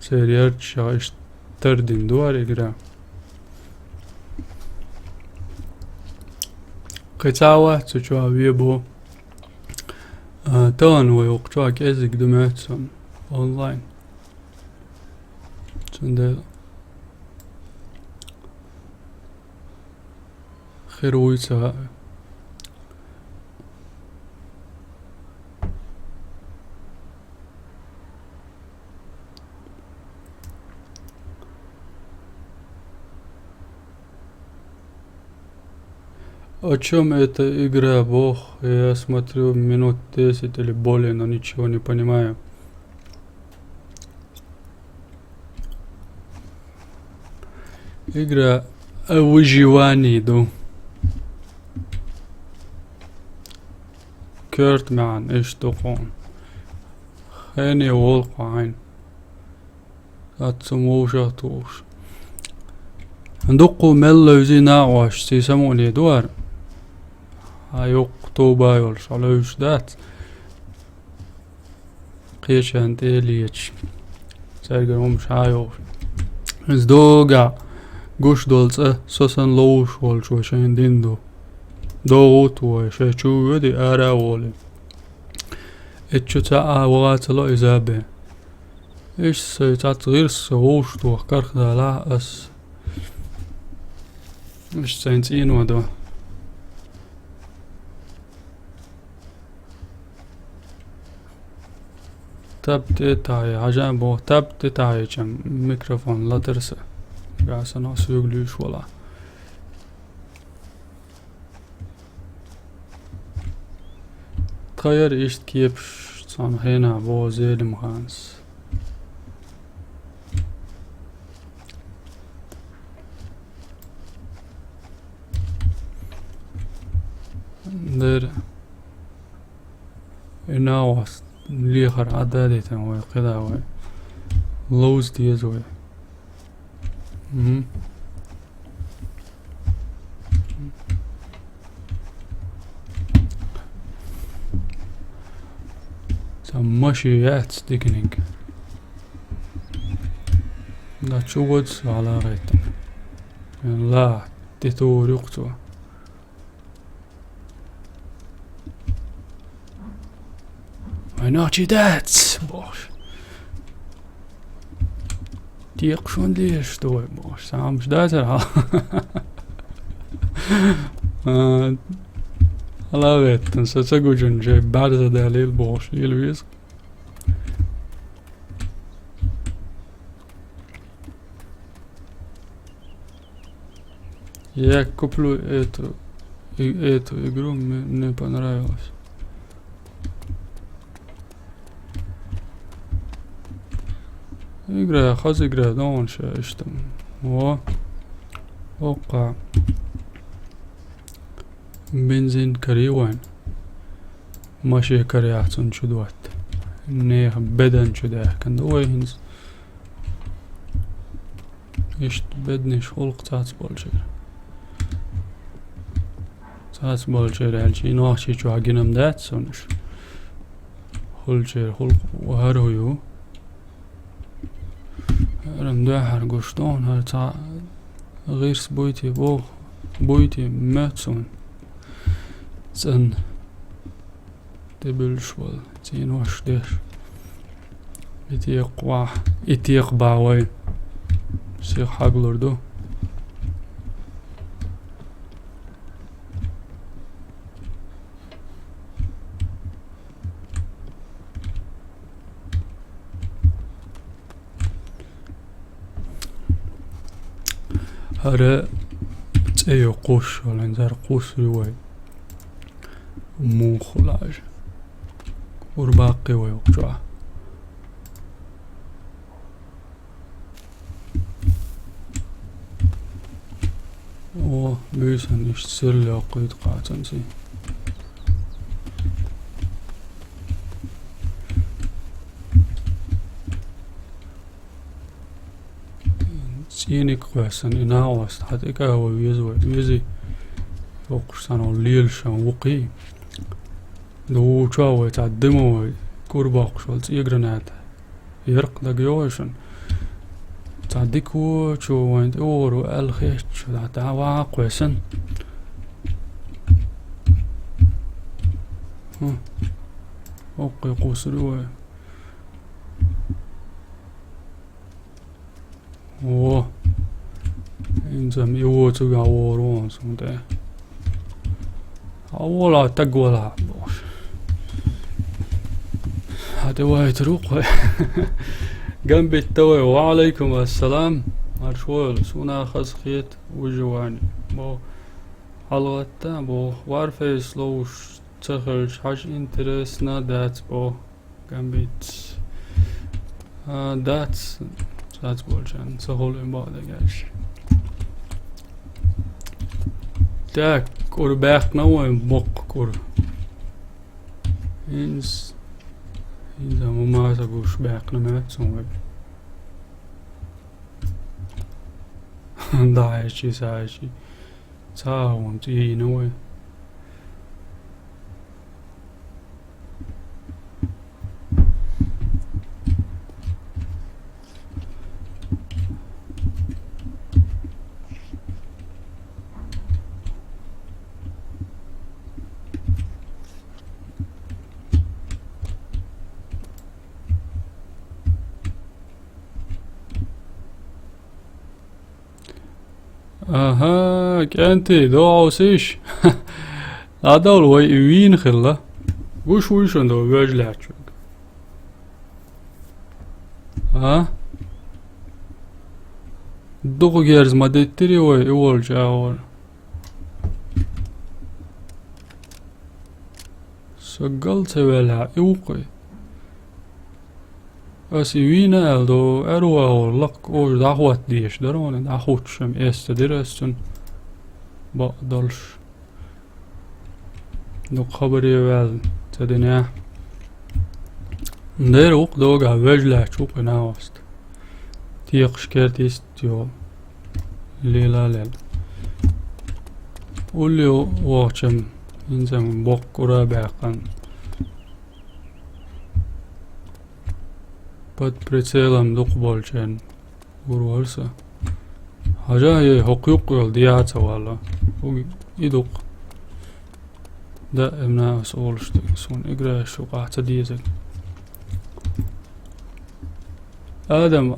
سيريارت شايش تردين دوار اقرا قطاوة تشوا ويبو تان ويوقتوا كيزك دماتسون اونلاين سندل خيروي سواء О чем эта игра, бог? Я смотрю минут 10 или более, но ничего не понимаю. Игра о выживании, да. كرت معا ايش تقون خيني والقعين اتسمو شاتوش ندقو ملو زينا واش سيسموني دوار هايوق توبا يولش علوش دات قيش انتي ليش سيرقر مش هايوش ازدوغا قوش دولت سوسن لوش والش وشين ديندو دوغوت وشاشو ودي ارا وولي اتشتا وغاتلو إزابي إيش سيتات غير سووش تو كرخ لا أس إيش سينتين ودو تبت تاي عجان بو تبت تاي جم ميكروفون لا ترسى قاس ناس يقليش ولا تغير إيش كيف صان هنا بو زي المخانس در إناوس ليخر عدادي تنوي قدا وي لوز ديزوي ماشيات ستيكنينج لا تشود على غيتم لا تتور يقطع I know that boş ديق شون ليش توي boş سام مش داتر alla vet så så går ju inte bara det där lilla bosh Elvis я куплю эту игру мне понравилось игра خلاص игра دون شاشتم وقع بنزين كريوان ماشي كرياتون شدوات نيه بدن شده كان دوينز اشت بدنش خلق تاس بالشير هالشي نوحشي شو عجنم دات سونش خلق وهرهيو هرم داحر قشتون هر تا غير بويتي ماتسون زن تبلشول تين واش دير اتيق باوي سيخ حقلر دو هره تيو قوش ولا نزار قوش رواي مو خلاج ورباقي ويوقجع بيسن يشتسر لي قيد قاتن سي سيني كويسن إناوست حتى كهو ويزي وقشتان الليل شان وقي دو تشاوي تعدموي كورباق شوالت يقرنات يرق دقيوشن تعديكو شو وانت اورو الخيش شو دعوا قويسن اوقي قوسروي انزم يوو تقع وورون سمده أولا تقولا بوش هذا وايد روق جنب التوي وعليكم السلام أرشول سونا خسخيت وجواني بو حلوة بو وارفيس لوش تخرج حاج انترسنا دات بو جنبت دات بولجان سهول إمبادة جاش تاك كور باق نوع بق كور إنس إذا ما سقوش باق نمات سوى داعشي ساعشي ساهم تي نوع Aha, kenti doğus'ish. Adol way win khilla. Gush wishon do wajlachuk. Ha? Dugu gerz madettiri way iwol jawol. Sagal tevela iwqi. Asi wina aldo erwa lak o dahwat diyesh daron dahwat sham estedirestun baqdalsh. No khabari vel tadina. Der uq doga wajlachuk naast. Tiqsh kertist yo. Lila lel. Ulli waqcham insan boqqura baqan. Под прицелом дух болчен урвалса. Хажа е хокюк йол диаца вала. Идук. Да эмна солшты сон игра шуqaata diyezek. Adam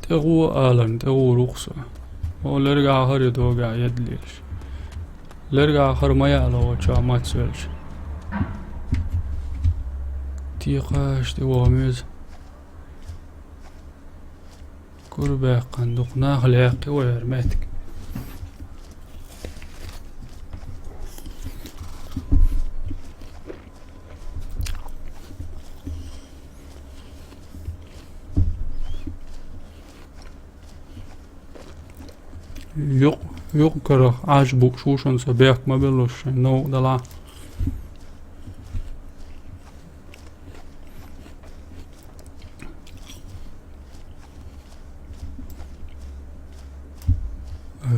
تغو آلن تغو رخصة. ولرجع آخر يدوقع يدليش. لرجع آخر ما يعلو وشا ما تسولش. تيقاش تواميز. قربا قندوق ناخل ياقي ويرماتك. Yok kara عجبك شوشن سبيك ما بلوش نو دلا.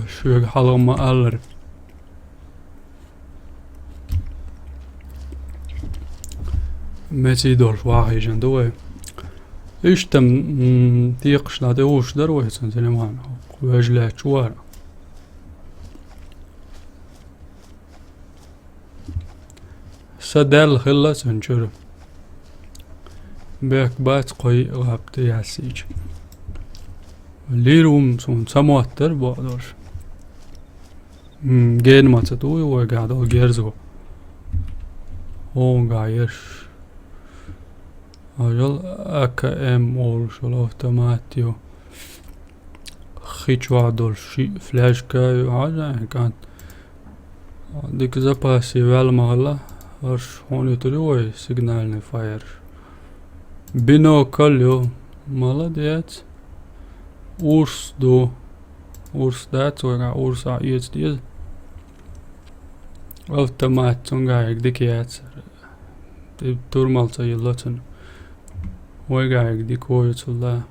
شوق حلقة ما ألر. متى دولش واحد جندوه. إيش تم تيقش لا توش دروه سنتين وجلة شوار. سدال خلا سنجر. بيك بات قوي غابت ياسيج. ليروم سون سمواتر بادرش. جين ما تدوي وقاعد الجرزو. هون قايش. أجل أكام أول شلون اوتوماتيو. خيش وعدل شيء فلاش كاي حاجة كانت. ديك زباسي والمغلا. هرش هوني تروي سيجنال نفاير. بينو كليو مالديات. Урс до Урс дат وقع Урс عيت ديز автомат تونغا يقديكيات تورمال تيلاتن وقع يقديكويت الله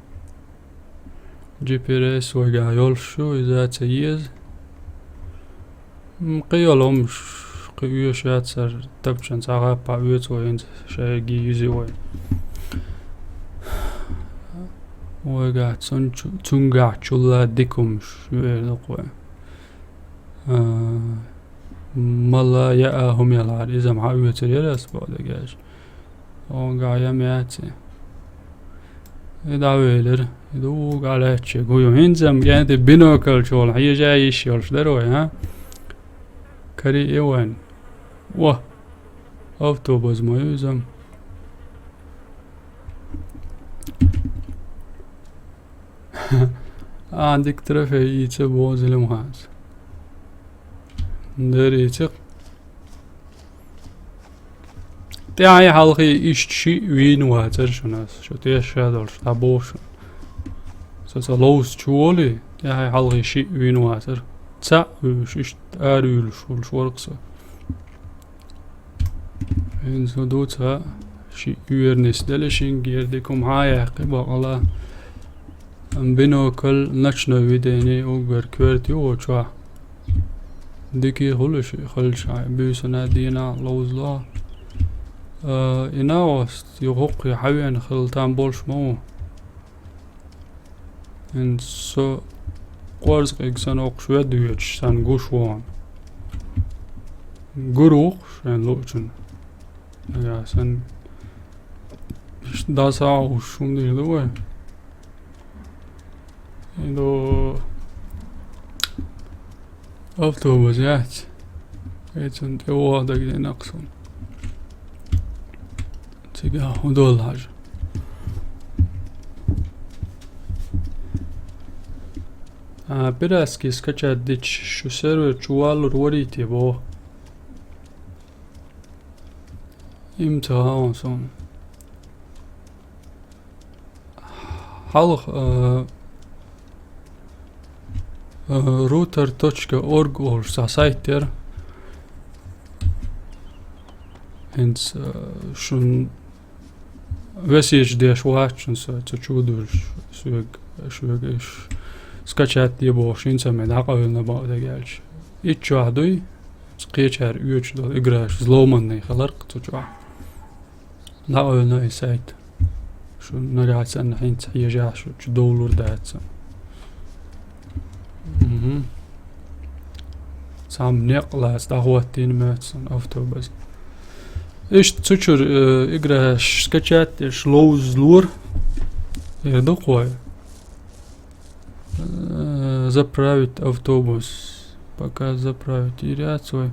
GPS وقع يولشو إذا تيز قيالهمش قيوشات سر تبشن ساقا باويت وينت شايقي يزي وين وقع تونغا تشولا ديكم شوية نقوى مالا يا هم يلار إذا معاوية تريرس بعدكاش وقع يمياتي يدعويلر يدوق على هاتشي قويو هنزم كانت بينوكل شول هي جاي يشيولش دروي ها كري ايوان واه أوتوبوس ما يوزم عندك ترفع يتبوز المهاز داري تق تاعي حلقي إشتشي وين واتر شناس شو تيش هادولش تابوش سسلوس شولي تاعي حلقي شي وين واتر تا وش إشت آريول شول شورقسا إنسو دوتا شي ويرنس دلشين جيردكم هاي قبا الله بينوكل نشنا ويديني وغير كويرتي وشوا ديكي خلش خلش بيسنا دينا لوزلا إناوست يغق يحوين خلطان بولش مو إن سو قوارز إكسان أقشوية دويتش سان قوشوان قروخ شان لوچن يا سان داسا وشوم دي دوه إنه Autobus jääts. Eet on teoadagi enaksun. Siga udolhaj. Piraski skačat dič šo server čuvalu roriti bo. Imtihan son. Halq router.org olsa sajter. Hens šun vesieč dieš vačun sa čudur šveg skačat diebo šinsame naqavna ba'da gelş. İç vahduy qeçer üç dol igraş zlomanny xalarq tuca. Naqavna sayt. Şu naraatsan hint yaja şu dolur daatsan. Sam neqlas dahwatin matsan autobus. İşte tuçur igraş skačat şlovzlur yerda qoy. Заправить автобус. Пока заправить и ряд свой.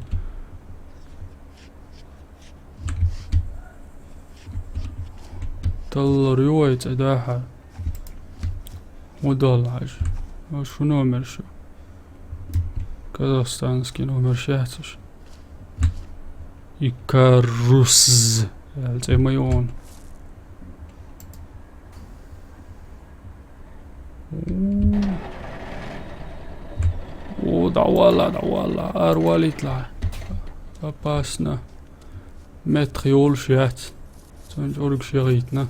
Таллар юайца даха. Удалаж. Шо номер шо? Казахстанский номер шахтыш. И карус. Это мой он. Давала, арвалитла. Опасно. Метриол шат. Сонж орг шеритна.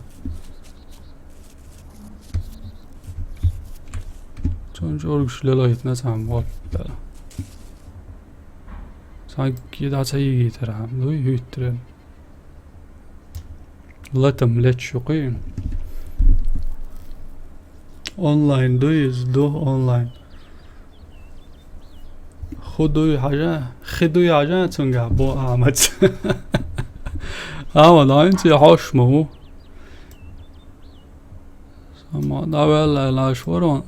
Сонж орг шлелайтна самвал. Sanki daha sayı getirəm. Duy hüttirəm. Latım let şuqin. Online duyuz do online. خدوی حاجه تونگه با آمد آمد اینتی حاشمو سما داول لاشورون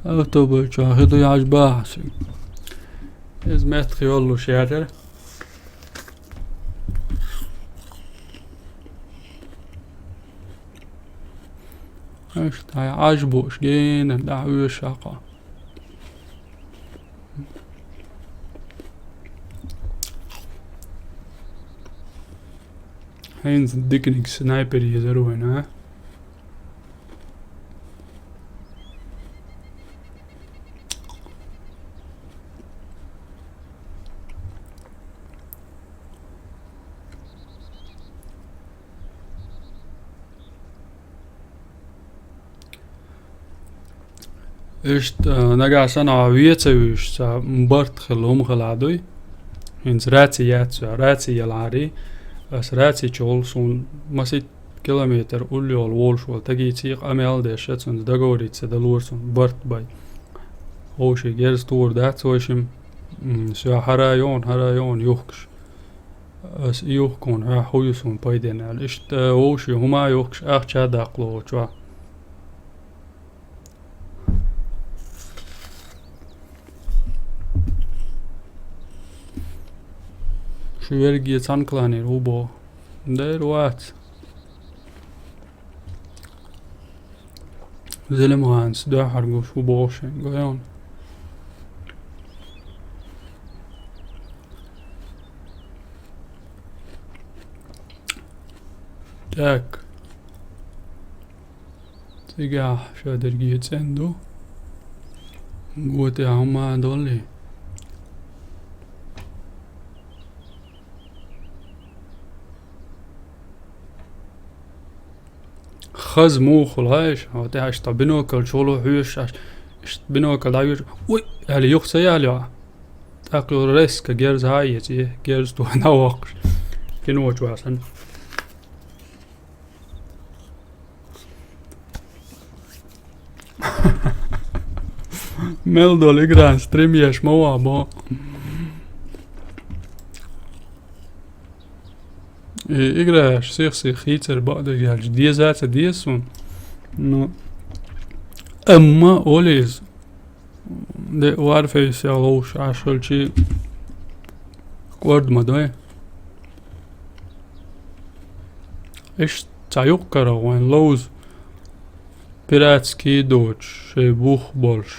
autobus چه خدوی حاج بحثی از متریالو شهر اشت های عجبوش گینه دعوی شاقا Heinz dikkening sniper hier eroin, hè? Ist nagas ana wietseus sa mbart gelom geladoy. Heinz ratsi jatsa, ratsi jalari. As ratsi chol son masit kilometer uljol wolshol tagitsiq amelde shetson dagoritse dalurson bart bay. Hoshi gers tur dat soishim so harayon yuhksh. As yuhkon ha hoyuson paydenal. Ist hoshi huma yuhksh achcha daqlo chwa. Şu vergiye sanklanır ubo. Der wat. Zelim hans da hargo şu boşen goyon. Tak. Tiga şu dergiye sendo. Gote hama dolly. خز مو خلاش هاتي هشتا بنوكل شولو حيوش بنوكل دايوش وي هالي يخصي يالي تاقلو ريسك جيرز هايتي جيرز تو نواقش كنوش واسن ملدو لقران ستريم يش موابو إجراش سيخ يتر بعد الجالج دي ذات ديسون نو أما أوليز Det varför jag lås ashölchi Урус-Мартан. إيش تعيقرا وين لوز بيراتسكي دوتش شي بوخ بولش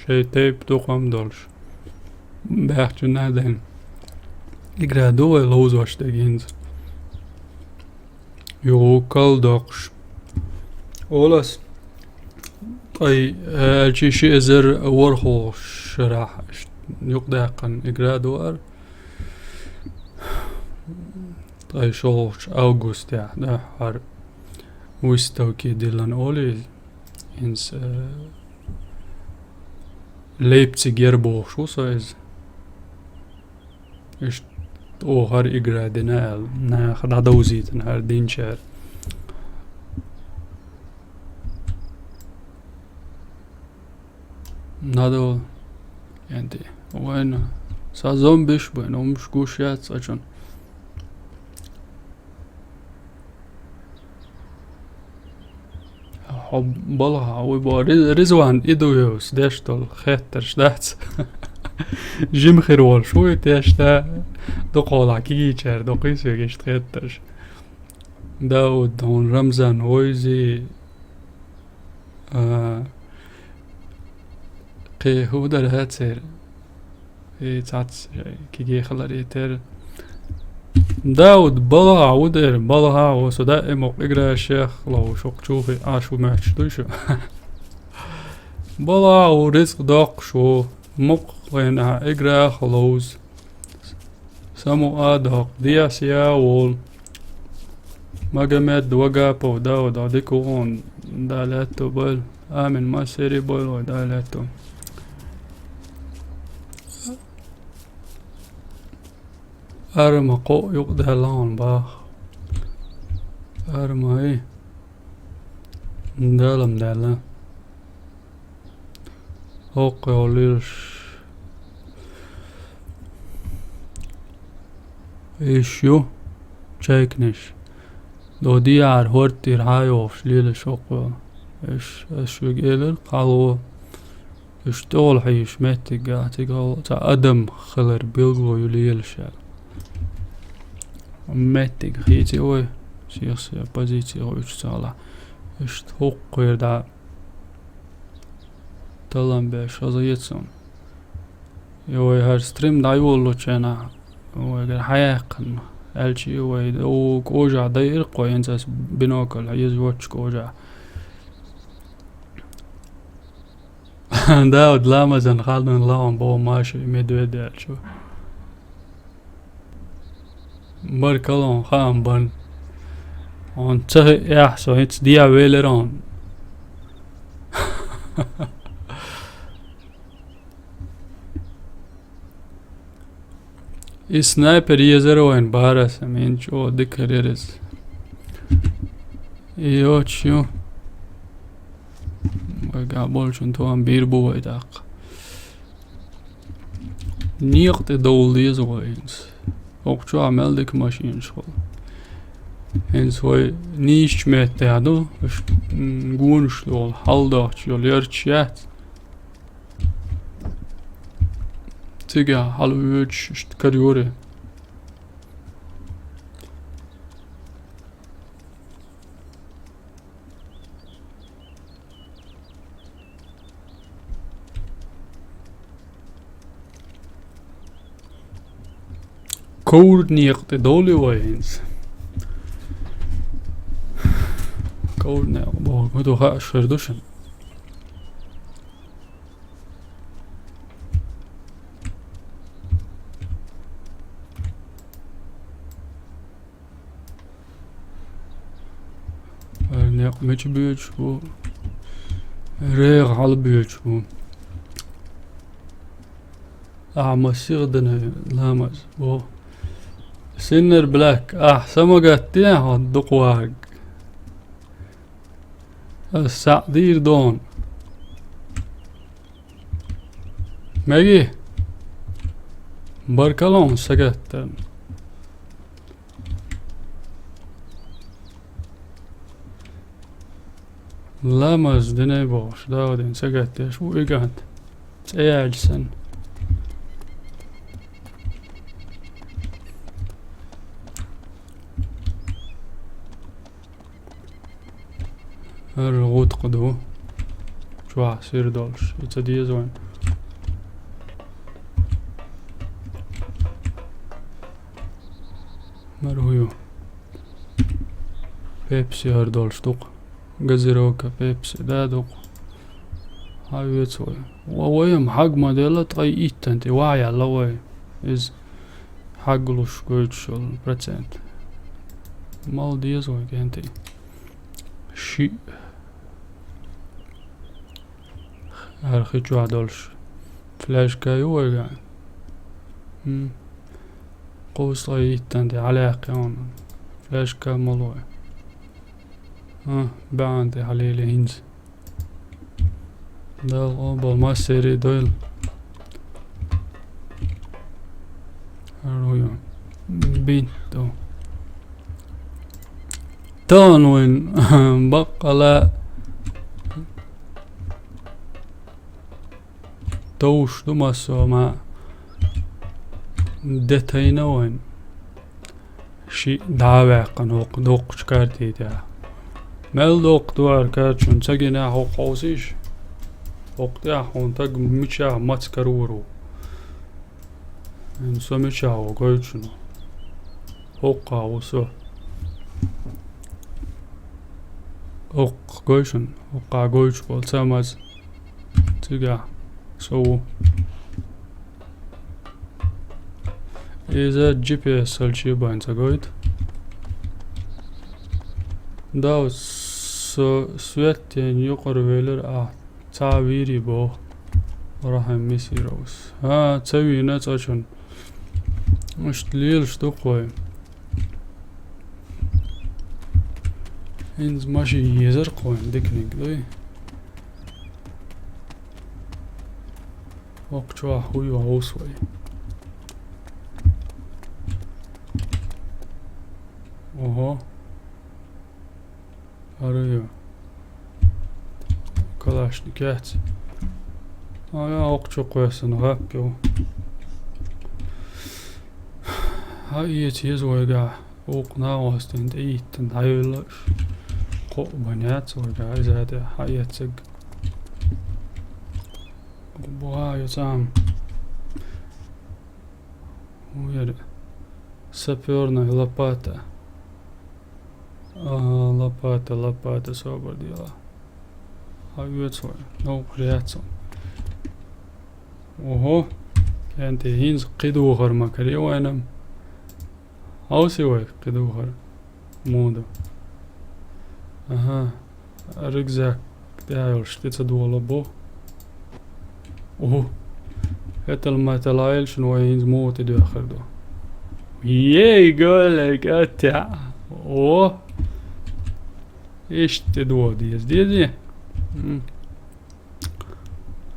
شي تيب توقم دولش بحث نادين إقرادو لوز واشتاقينز يوكل دوقش أولاس طي الشي شي ازر ورخو شراح يقداقن إقرادو طي شوش أوغوست ده حر ويستوكي ديلان أولي إنس ليبتسيج يربو شو سايز إيش او هر إقرادنا نا خدا دوزيتن هر دينشار نادو يعني وين سازون بيش بين ومش قوشيات ساچون حب بالها ويبا رزوان إدويوس داشتول خيترش دات جيم خيروال شوي تاشتا دقولا كي چر دقيسو گشت خيترش داود دون رمزان ويزي قي هو در هاتسير تاتس كي خلال تر داود بلها ودر بلها وسدا امق اقرا الشيخ لو شوق تشوفي اشو ماتش دوشو بلها ورزق داق شو مق وينها اقرا خلوز سمو ادق دياسيا وول مقامات دوقا بو داود عديكوون دالاتو بل امن ما سيري بل ودالاتو أرما قو يقدر لون باخ أرما إيه دالم دالا أوقي وليش إيشيو تشيكنش دو ديار هورتي رهايوش ليلش أوقي إيش أشو جيلر قالوا اشتغل حيش ماتي قاعتي قال تا أدم خلر بيلغو يليلشال ماتي خيتي اوي سياسي بازيتي اوي اشتغل اشتوق يردا تلام باش ازيتسون يوي هر ستريم دايولو چنا اوي حياقن الشي اوي او كوجا داير قوينساس بينوكل هيز واتش كوجا داود لامزن خالدن لام بو ماشي مدود الشو بركلون خام بن on ja så hits dia veleron I sniper jezero en baras men čo dekareres I očio ga bolchun to am bir bu idak niet dol deze oins ook čo ameldik machine schol en så nisch met det gunslol haldacht jo lerchat tiga halvöch karriere Koord niet de dole oins Koord ne bo do ha sherdushin ne meç büyüç bu reer hal büyüç bu masirden lamaz bu Sinner black samugati ha duqwag السعدير دون ماجي بركلون سكت لامز دني بوش داودين سكت شو إيجانت تعالسن الغوت قدو شو سير دولش يتدي زوين مرهيو بيبسي هر دولش دوق غزيروكا بيبسي دا دوق هاي يتسوي وويم حق موديلا تغي ايتنتي واعي على وي از حقلوش قويتشول برسنت مال ديزوي كنتي شي هرخيجو عدولش فلاش كايو ويقع قوس تغي ايتنتي علاقي هون فلاش كا مالوي بعندي حليلي هينز ده الغابة ما سيري دويل هرويو بينتو تانوين بقلا توش دمسو ما دتينا وين شي دعوة قنوق دوق شكارتي دا مال دوق دوار كارتشون تاقينا هو قوسيش وقتها هونتاق ميشا ماتسكارورو انسو ميشا هو قويتشنو هوقا وسو هوق قويشن هوقا قويتش والساماز تيقا سو إذا جي بي اس الشي باين تقويت داو سويتين يقر ويلر تعبيري بو راح ميسي روس تسوي نتاشن مش تليل شتوقوي إنز ماشي يزر قوين ديكنيك دوي وقت شو حوي وهوسوي اوهو arıyor. Kalaşnikert. Ya ok çok koyasın hep yo. Ha iyi çiz oyga. Ok na ostund iten hayırlar. Ko banat oyga izade hayatsig. Bu hayatım. Uyar. Саперная лопата. Лопата собор дела. Hayırlar. No kreatsın. Oho. انت هينز قدو خر مكري وانا هاوسي وي قدو خر مودو ركزاك دايل شتيت دولا بو اوه هتل ما تلايل شنو هينز موت دو اخر دو يقول لك اتع اوه ايش تدو دي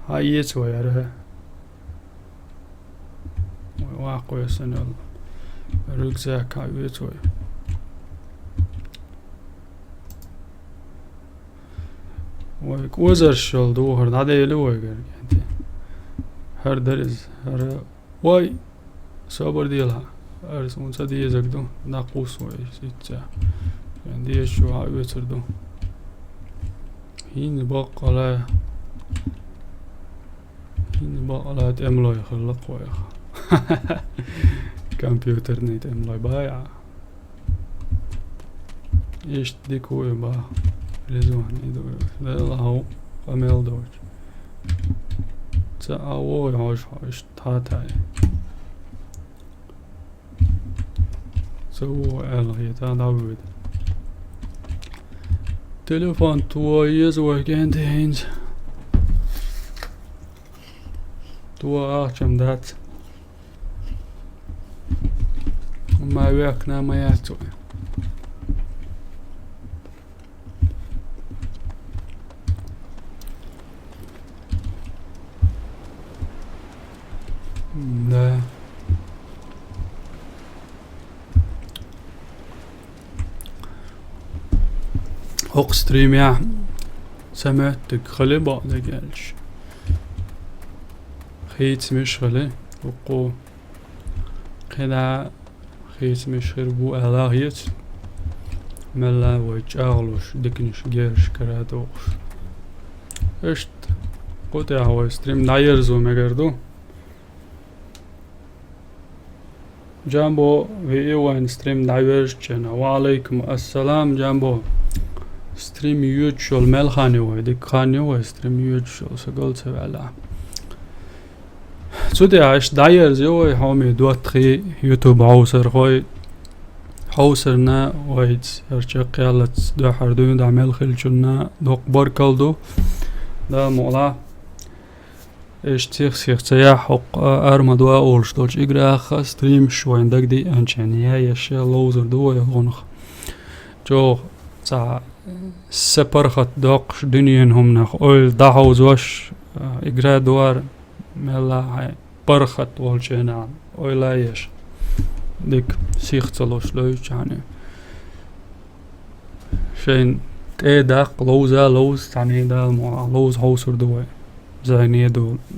هاي يسوي يا واقوي سنة ركزاك هايويتوي ويك وزر شل دوهر نادي لوي يعني هر درز هر واي صبر ديالها ارس مونسا دي زقدو ناقوس وي سيتشا يعني دي شو هايويتر دو هين بقى تعملوا يخلق ويا كمبيوتر نيت املاي بايع ايش ديكو يبا رزوان يدو لا هو قميل دوج تاوو يهوش تاتاي سو الغي تا داود تليفون تو يزوي كانت هينز تو اخشم دات ما وياكنا ما ياتو لا هوق ستريم يا سمعتك خلي بعض قالش خيت مشغلة وقو قنا خيت مشغل بو ألاهيت ملا ويج أغلوش دكنش جيرش كراتوش اشت قلت يا هو ستريم نايرزو مگردو جامبو وين ستريم نايرز جنا وعليكم السلام جامبو ستريم يوتشول ملخاني وي ديك خاني وي ستريم يوتشول سقلت على سودي عاش دايرز يوي حومي ДоттагIi يوتيوب хьовсар خوي хьовсарна ويت ارچق يالت دو حردون دعمل خلچنا دوق بركلدو دا مولا اشتيخ سيخ حق Arma2 اولشتولش اقراخ ستريم شوين دقدي انشانيا يشي لوزر دو يغنخ جو تا سپرخت دوقش دنيين هم نخ اويل داحوز وش اقرا دوار ملا برخت والشينا اويلا يش ديك سيختلوش لوش يعني شين داق لوزا لوز تاني دا لوز حوسر دوي زيني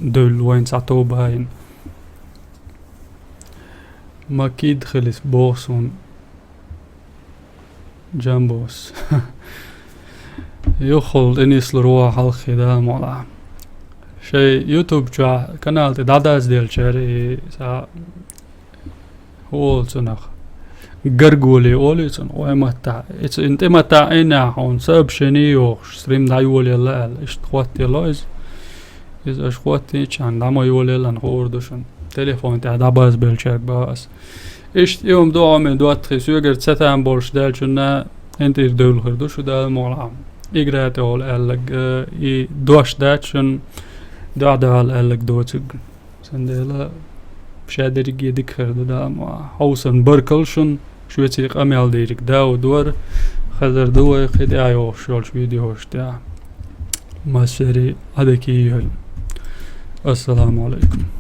دول وين ساعتو باين ما كيد خلص بوسون جامبوس يخل انيس لروح الخدا مولا شيء يوتيوب جا قناة داداز ديال شاري سا هو سنخ قرقولي اولي سن ومتا انت متا اينا هون سب شني يوخ ستريم دايول يلا اشت خواتي لايز از اش خواتي چند دما يول يلا نخوردشن تليفون تاع داباز بالشارك باس اشت يوم دو من ДоттагIi سوغر ستان بولش دالچنا انت دول خردوش دال مولا اقرات اول الگ اي دوش داتشن دال الگ دوتگ سندلا بشادري يدك خرد دا حوسن بركلشن شويتيق امال ديرك داود ور خزر دو خد ايو شولش فيديوش تاع ما سري هذاكي السلام عليكم.